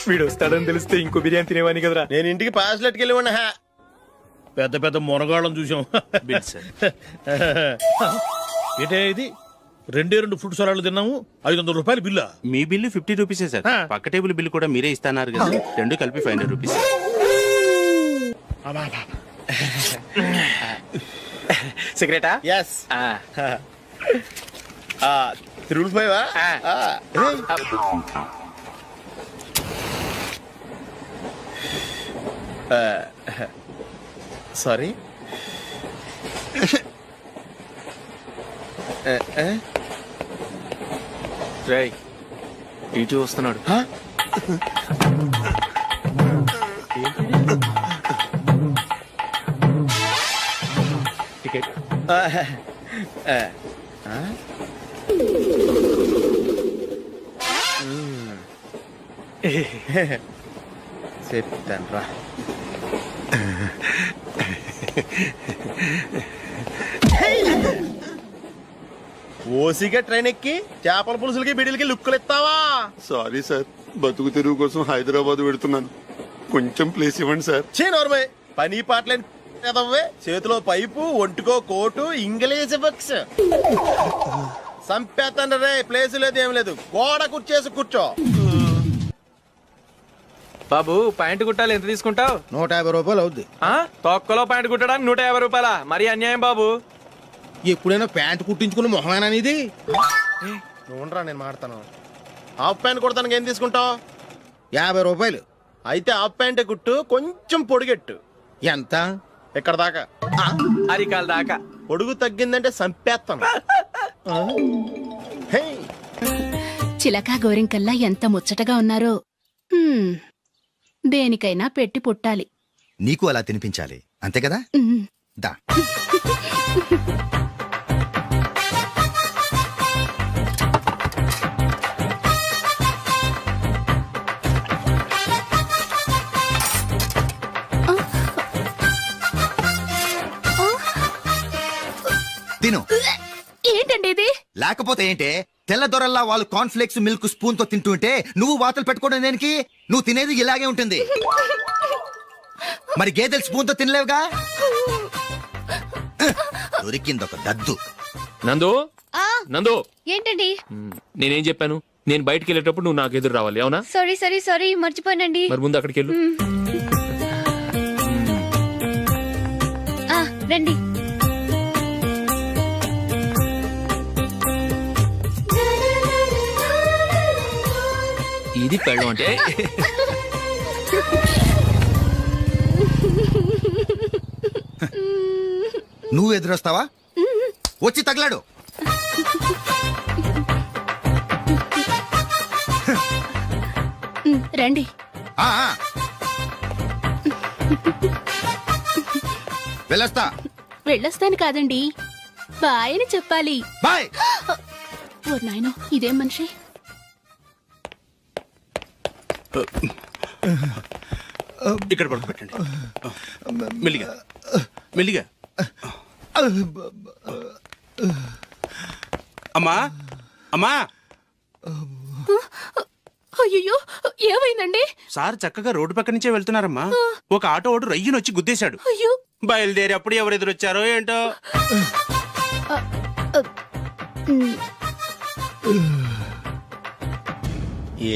వీడు వస్తాడని తెలిస్తే ఇంకో బిర్యానీ తినేవాని కదరా. నేను ఇంటికి పాస్లెట్కి వెళ్ళి ఉన్నా. పెద్ద పెద్ద మొనగాళ్ళం చూసాం. Bill sir. ఏంటే ఇది? 2 ఫ్రూట్ సలాడ్లు తిన్నాము, 500 రూపాయలు బిల్లా? మీ బిల్లు 50 రూపీసే సార్. పక్క టేబుల్ బిల్ కూడా మీరే ఇస్తాన్నారు కదా, రెండు కలిపి 500 రూపీస్. సిగరెటా? ఎస్. 3 సారీ. రేయ్, ఇటు వస్తున్నాడు. టికెట్. చెప్తాను రా. ఓసిగా ట్రైన్ ఎక్కి చేపల పులుసులకి బిడిలకి లుక్కులు ఇస్తావా? సారీ సార్, బతుకు తెరువు కోసం హైదరాబాద్ పెడుతున్నాను. కొంచెం ప్లేస్ ఇవ్వండి సార్. నోర్మై, పని పాటలేని కదవ్వే. చేతిలో పైపు, ఒంటికో కోటు, ఇంగ్లీష్ బుక్స్. సంపేతండ్రి రే, ప్లేస్ లేదు ఏం లేదు. గోడ కుర్చేసి కూర్చో. బాబు, ప్యాంటు కుట్టాలి, ఎంత తీసుకుంటావు? 150 రూపాయలు అవుద్ది. తొక్కలో ప్యాంటు కుట్టడానికి 150 రూపాయల? మరి అన్యాయం బాబు. ఎప్పుడైనా ప్యాంట్ కుట్టించుకున్న మొహమేనా ఇది? నువ్వురా, నేను మాడతాను. హాఫ్ ప్యాంట్ కుడతానికి ఏం తీసుకుంటావు? 50 రూపాయలు. అయితే హాఫ్ ప్యాంటే కుట్టు, కొంచెం పొడిగెట్టు. ఎంత? ఎక్కడ దాకా? అరికాల దాకా. పొడుగు తగ్గిందంటే సంపేస్తాను. హే, చిలకా గోరింకల్లా ఎంత ముచ్చటగా ఉన్నారో. దేనికైనా పెట్టి పుట్టాలి. నీకు అలా తినిపించాలి, అంతే కదా? దా. తిను. ఏంటండి ఇది? లేకపోతే ఏంటే, తెల్ల దొరల్లా వాళ్ళు కార్న్ఫ్లేక్స్ మిల్క్ స్పూన్ తో తింటుంటే నువ్వు వాతలు పెట్టుకోవడం దేనికి? నువ్వు తినేది ఇలాగే ఉంటుంది. మరి గేదెలు స్పూన్ తో తినలేవుగా. దొరికిందొక దద్దు. నందు, నందు, ఏంటండి? నేనేం చెప్పాను? నేను బయటికి వెళ్ళేటప్పుడు నువ్వు నాకు ఎదురు రావాలి, అవునా? సారీ మర్చిపోయానండి. మరి ముందు అక్కడికి వెళ్ళు. రండి. ఇది పెళ్ళం అంటే. నువ్వు ఎదురొస్తావా? వచ్చి తగలాడు. రండి. ఆ, ఆ. వెళ్ళొస్తా. వెళ్ళొస్తాను కాదండి, బాయ్ అని చెప్పాలి. బాయ్. ఓ నాయనో, ఇదేం మనిషి. ఇక్కడ పడుకోబెట్టండి. మెల్లిగా మెల్లిగా. అమ్మా అమ్మా. అయ్యో, ఏమైందండి? సార్ చక్కగా రోడ్డు పక్క నుంచే వెళ్తున్నారమ్మా. ఒక ఆటో ఓడు రయ్యను వచ్చి గుద్దేశాడు. అయ్యో. బయలుదేరి అప్పుడు ఎవరు ఎదురొచ్చారో ఏంటో.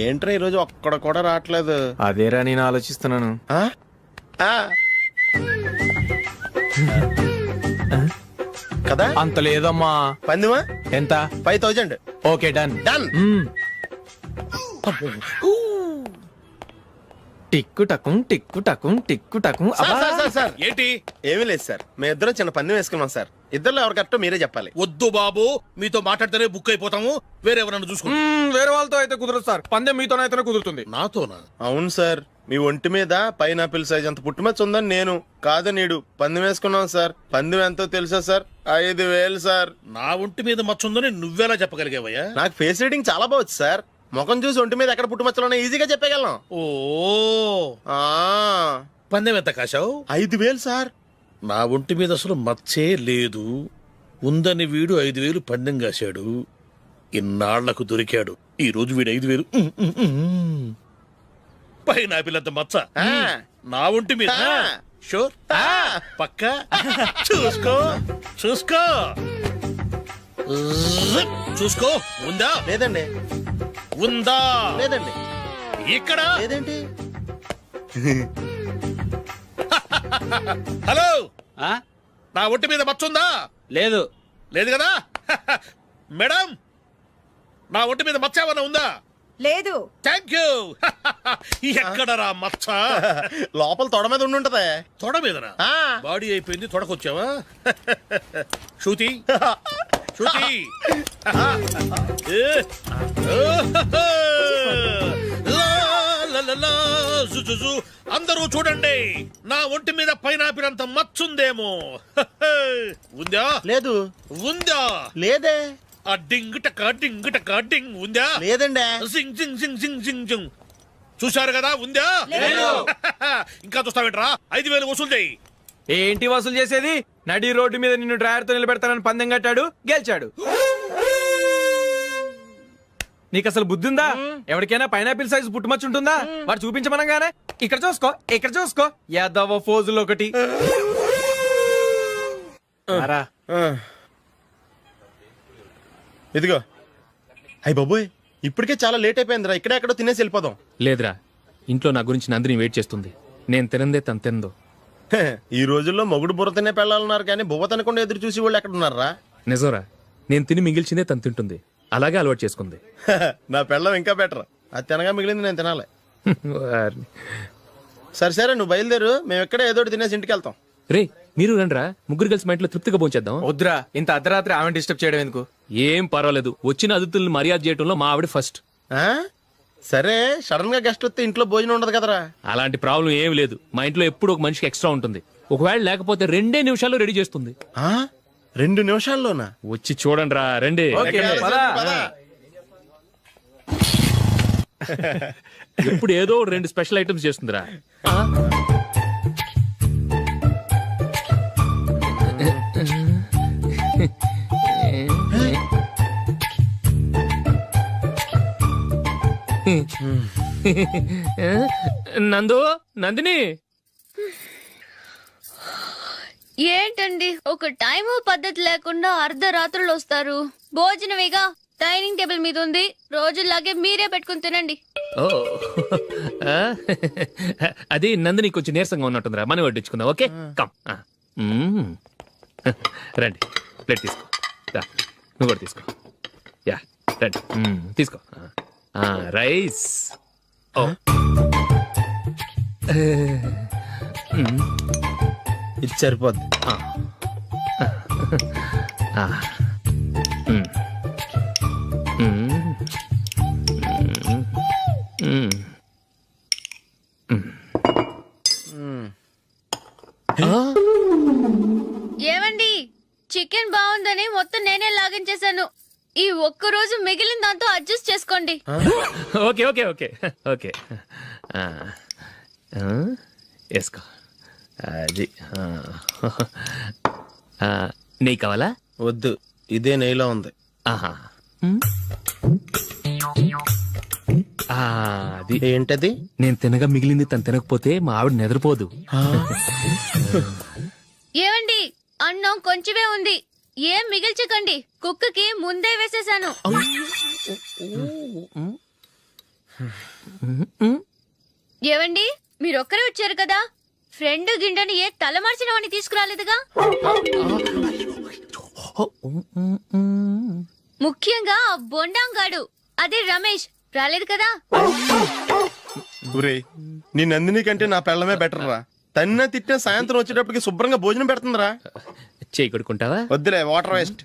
ఏంట్రా ఈరోజు ఒక్కడ కూడా రావట్లేదు. అదేరా నేను ఆలోచిస్తున్నాను. కదా అంత లేదమ్మా. పందిమా ఎంత? 5000. Okay, done. డన్. టిక్కు టకుం టిక్కు టకుం టిక్కు టకుం. సార్ ఏంటి? ఏమీ లేదు సార్, మేము ఇద్దరం చిన్న పందెం వేసుకున్నాం సార్. ఇద్దరు ఎవరు కరెక్టో మీరే చెప్పాలి. వద్దు బాబు, మీతో మాట్లాడితేనే బుక్ అయిపోతాము. వేరెవరన్నా చూసుకుంటాం. వేరే వాళ్ళతో అయితే కుదరదు సార్, పందెం మీతోనైతేనే కుదురుతుంది. నాతోనా? అవును సార్, మీ ఒంటి మీద పైనాపిల్ సైజ్ అంత పుట్టుమచ్చ ఉందని నేను కాదు నీడు పందెం వేసుకున్నాం సార్. పందెం ఎంతో తెలుసా సార్? 5000 సార్. నా ఒంటి మీద మచ్చ ఉందని నువ్వెలా చెప్పగలిగావయ్యా? నాకు ఫేస్ రీడింగ్ చాలా బాగుంది సార్. ముఖం చూసి ఒంటి మీద ఎక్కడ పుట్టుమచ్చలో ఈజీగా చెప్పగలం. ఓ, పందెం ఎంత కాశావు? 5000 సార్. నా ఒంటి మీద అసలు మచ్చే లేదు. ఉందని వీడు 5000 పందెం కాశాడు. ఇన్నాళ్లకు దొరికాడు. ఈ రోజు వీడు 5000. పైన పిల్లంత మచ్చ నా ఒంటి మీద. షూర్? పక్క చూసుకో చూసుకో చూసుకో. ఉందా? లేదండి. ఉందా? లేదండి. ఇక్కడ లేదేంటి? హలో, నా ఒంటి మీద మచ్చ ఉందా? లేదు. లేదు కదా? మేడం, నా ఒంటి మీద మచ్చ ఏమన్నా ఉందా? లేదు. Thank you. ఎక్కడరా మచ్చ? లోపల తొడ మీద ఉండుంటదే. తొడ మీదనా? బాడీ అయిపోయింది, తొడకొచ్చావా? శృతి శృతి. అందరూ చూడండి, నా ఒంటి మీద పైనాపిల్ అంత మచ్చుందేమో. ఉందా? లేదు. ఉందా? లేదే. ఆ డింగ్ టక డింగ్ టక డింగ్ ఉందా? లేదండి. జింగ్ జింగ్ జింగ్ జింగ్ జింగ్ జింగ్. చూశారు కదా? ఉందా? ఇంకా చూస్తావేంట్రా? 5000 వసూలు చేయి. ఏంటి వసూలు చేసేది? నడి రోడ్డు మీద నిన్ను డ్రైవర్ తో నిలబెడతానని పందెం కట్టాడు, గెలిచాడు. నీకు అసలు బుద్ధి ఉందా? ఎవరికైనా పైనాపిల్ సైజ్ పుట్టుమచ్చు ఉంటుందా? వాడు చూపించమనగానే ఇక్కడ చూసుకో, ఇక్కడ చూసుకో, యాదవ ఫోజులు ఒకటి. ఇదిగో. అయ్య బాబోయ్, ఇప్పటికే చాలా లేట్ అయిపోయిందిరా. ఇక్కడే ఎక్కడో తినేసి వెళ్ళిపోదాం. లేదురా, ఇంట్లో నా గురించి నందిని వెయిట్ చేస్తుంది. నేను తినందే తను తిందో. ఈ రోజుల్లో మొగుడు బుర్ర తినే పెళ్ళాలన్నారు కానీ బువ్వ తినకుండా ఎదురు చూసి వాళ్ళు ఎక్కడ ఉన్నారా? నిజంరా, నేను తిని మిగిల్చిందే తను తింటుంది. అలాగే అలవాటు చేసుకుంది. నా పెళ్ళం ఇంకా బెటర్. అది తినగా మిగిలింది నేను తినాలి. సరే సరే, నువ్వు బయలుదేరు. మేము ఎక్కడ ఏదో ఒకటి తినేసి ఇంటికి వెళ్తాం. రే, మీరు రండిరా, ముగ్గురు కలిసి మా ఇంట్లో తృప్తిగా భోంచేద్దాం. వద్దురా, ఇంత అర్ధరాత్రి ఆమె డిస్టర్బ్ చేయడం ఎందుకు? ఏం పర్వాలేదు, వచ్చిన అతిథులను మర్యాద చేయడంలో మా ఆవిడ ఫస్ట్. సరే, సడన్ గా గెస్ట్ వస్తే ఇంట్లో భోజనం ఉండదు కదరా? అలాంటి ప్రాబ్లం ఏం లేదు. మా ఇంట్లో ఎప్పుడు ఒక మనిషికి ఎక్స్ట్రా ఉంటుంది. ఒకవేళ లేకపోతే 2 నిమిషాల్లో రెడీ చేస్తుంది. 2 నిమిషాల్లోనా? వచ్చి చూడండి రా, రండి. ఇప్పుడు ఏదో 2 స్పెషల్ ఐటమ్స్ చేస్తుందిరా. నందు, నందిని. ఏంటండి ఒక టైము పద్ధతి లేకుండా అర్ధరాత్రులు వస్తారు? భోజనమేగా డైనింగ్ టేబుల్ మీద ఉంది, రోజుల్లాగే మీరే పెట్టుకుని తినండి. ఓ, అది నందిని కొంచెం నీరసంగా ఉన్నట్టుందిరా, మనం వడ్డించుకుందాం. Okay, come. రండి, ప్లేట్ తీసుకో. నువ్వు కూడా తీసుకో. యా, రండి, తీసుకో. రైస్. ఓ, ఇది సరిపోద్ది. చికెన్ బాగుందని మొత్తం నేనే లాగించేశాను. ఈ ఒక్క రోజు మిగిలిన దాంతో అడ్జస్ట్ చేసుకోండి. ఓకే ఓకే ఓకే ఓకే వేసుకో. అది నెయ్యి కావాలా? వద్దు, ఇదే నెయ్యిలో ఉంది. ఆహా. అది ఏంటది? నేను తినగా మిగిలింది తను తినకపోతే మా ఆవిడ నిద్రపోదు. ఏమండి, అన్నం కొంచెమే ఉంది, ఏం మిగిల్చకండి. కుక్కకి ముందే వేసేసాను. ఏవండి, మీరొక్కరే వచ్చారు కదా, ఫ్రెండ్ గిండెని ఏ తలమార్చిన వాడిని తీసుకురాలేదుగా? ముఖ్యంగా ఆ బొండాంగాడు, అదే రమేష్, రాలేదు కదా? ఊరే, నీ నందిని కంటే నా పెళ్ళమే బెటర్ రా. తన్న తిట్టిన సాయంత్రం వచ్చేటప్పటికి శుభ్రంగా భోజనం పెడుతుందిరా. చేయి కొడుకుంటావా? వద్దులే, వాటర్ వేస్ట్.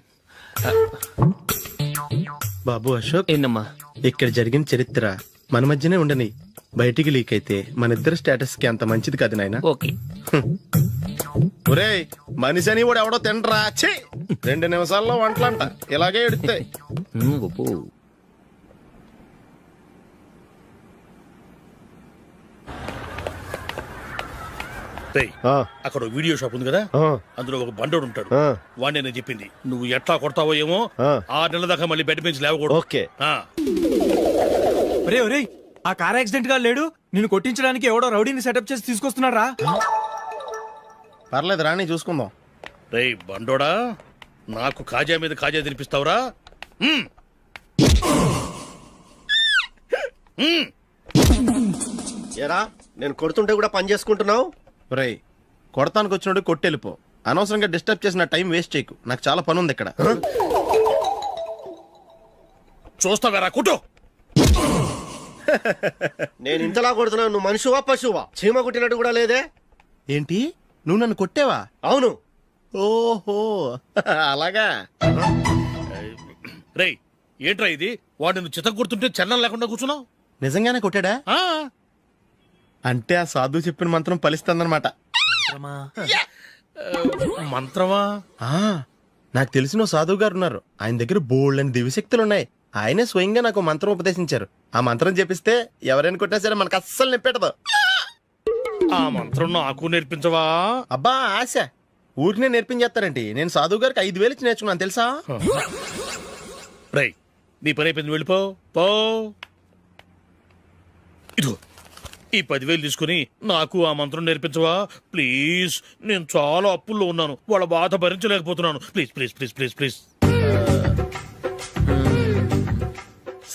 బాబు అశోక్, ఏంటమ్మా? ఇక్కడ జరిగిన చరిత్ర మన మధ్యనే ఉండని, బయటికి లీక్ అయితే మన ఇద్దరు స్టేటస్ కి అంత మంచిది కాదు నాయన. ఓకే. ఒరే, మనిషి అని కూడా ఎవడో తినరా. 2 నిమిషాల్లో వంటలంట ఇలాగే ఎడితే. అక్కడ వీడియో షాప్ ఉంది కదా, అందులో ఒక బండోడు ఉంటాడు. వాడిని నేను చెప్పింది, నువ్వు ఎట్లా కొడతావో ఏమో, 6 నెలల దాకా మళ్ళీ బెడ్ పెంచి లేవకూడదు. ఓకే. ఆ కార్ యాక్సిడెంట్ గా లేడు, నిన్ను కొట్టించడానికి ఎవడో రౌడీని సెటప్ చేసి తీసుకొస్తున్నారా? పర్లేదు రాని, చూసుకుందాం. రేయ్ బండోడా, నాకు కాజా మీద కాజా తినిపిస్తావురా? ఎరా, నేను కొడుతుంటే కూడా పని చేసుకుంటున్నావు? రే, కొడతానికి వచ్చినట్టు కొట్టెళ్ళిపో. అనవసరంగా డిస్టర్బ్ చేసిన టైం వేస్ట్ చేయకు, నాకు చాలా పని ఉంది ఇక్కడ. చూస్తావేరా కుట్టు. నేను ఇంతలా కొడుతున్నావు, నువ్వు మనిషివా పశువా? చీమ కొట్టినట్టు కూడా లేదే. ఏంటి, నువ్వు నన్ను కొట్టావా? అవును. ఓహో, అలాగా. రేయ్ ఏంట్రా ఇది, వాడు నువ్వు చిత్త కొడుతుంటే చలనం లేకుండా కూర్చున్నావు? నిజంగానే కొట్టాడా? అంటే ఆ సాధువు చెప్పిన మంత్రం ఫలిస్తుందన్నమాట. మంత్రమా? నాకు తెలిసిన సాధువు గారు ఉన్నారు, ఆయన దగ్గర బోల్డ్ అని దివ్యశక్తులు ఉన్నాయి. ఆయనే స్వయంగా నాకు మంత్రం ఉపదేశించారు. ఆ మంత్రం చెప్పిస్తే ఎవరైనా కొట్టినా సరే మనకు అస్సలు నిప్పెట్టదు. ఆ మంత్రం నాకు నేర్పించవా? అబ్బా ఆశ, ఊరినే నేర్పించేస్తారండి. నేను సాధువు గారికి 5,000 ఇచ్చి నేర్చుకున్నాను తెలుసా? రేయ్ నీ పని అయిపోయింది, వెళ్ళిపో పో. ఇదిగో ఈ 10,000 తీసుకుని నాకు ఆ మంత్రం నేర్పించవా ప్లీజ్? నేను చాలా అప్పుల్లో ఉన్నాను, వాళ్ళ బాధ భరించలేకపోతున్నాను. Please please please please please.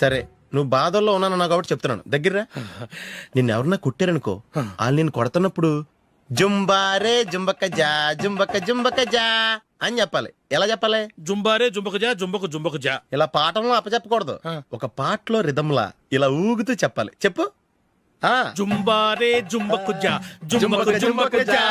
సరే, నువ్వు బాధల్లో ఉన్నాను నాకు కాబట్టి చెప్తున్నాను, దగ్గర నిన్ను ఎవరన్నా కొట్టారనుకో, వాళ్ళు నేను కొడుతున్నప్పుడు జుంబారే జుంబక జా జుంబక జుంబక జా అని చెప్పాలి. ఎలా చెప్పాలి? జుంబారే జుంబక జా జుంబక జుంబక జా. ఇలా పాఠంలో అప్పచెప్పకూడదు, ఒక పాటలో రిధంలా ఇలా ఊగుతూ చెప్పాలి. చెప్పు. జుంబారే జుంబకు జా జుంబకు జుంబకు జా.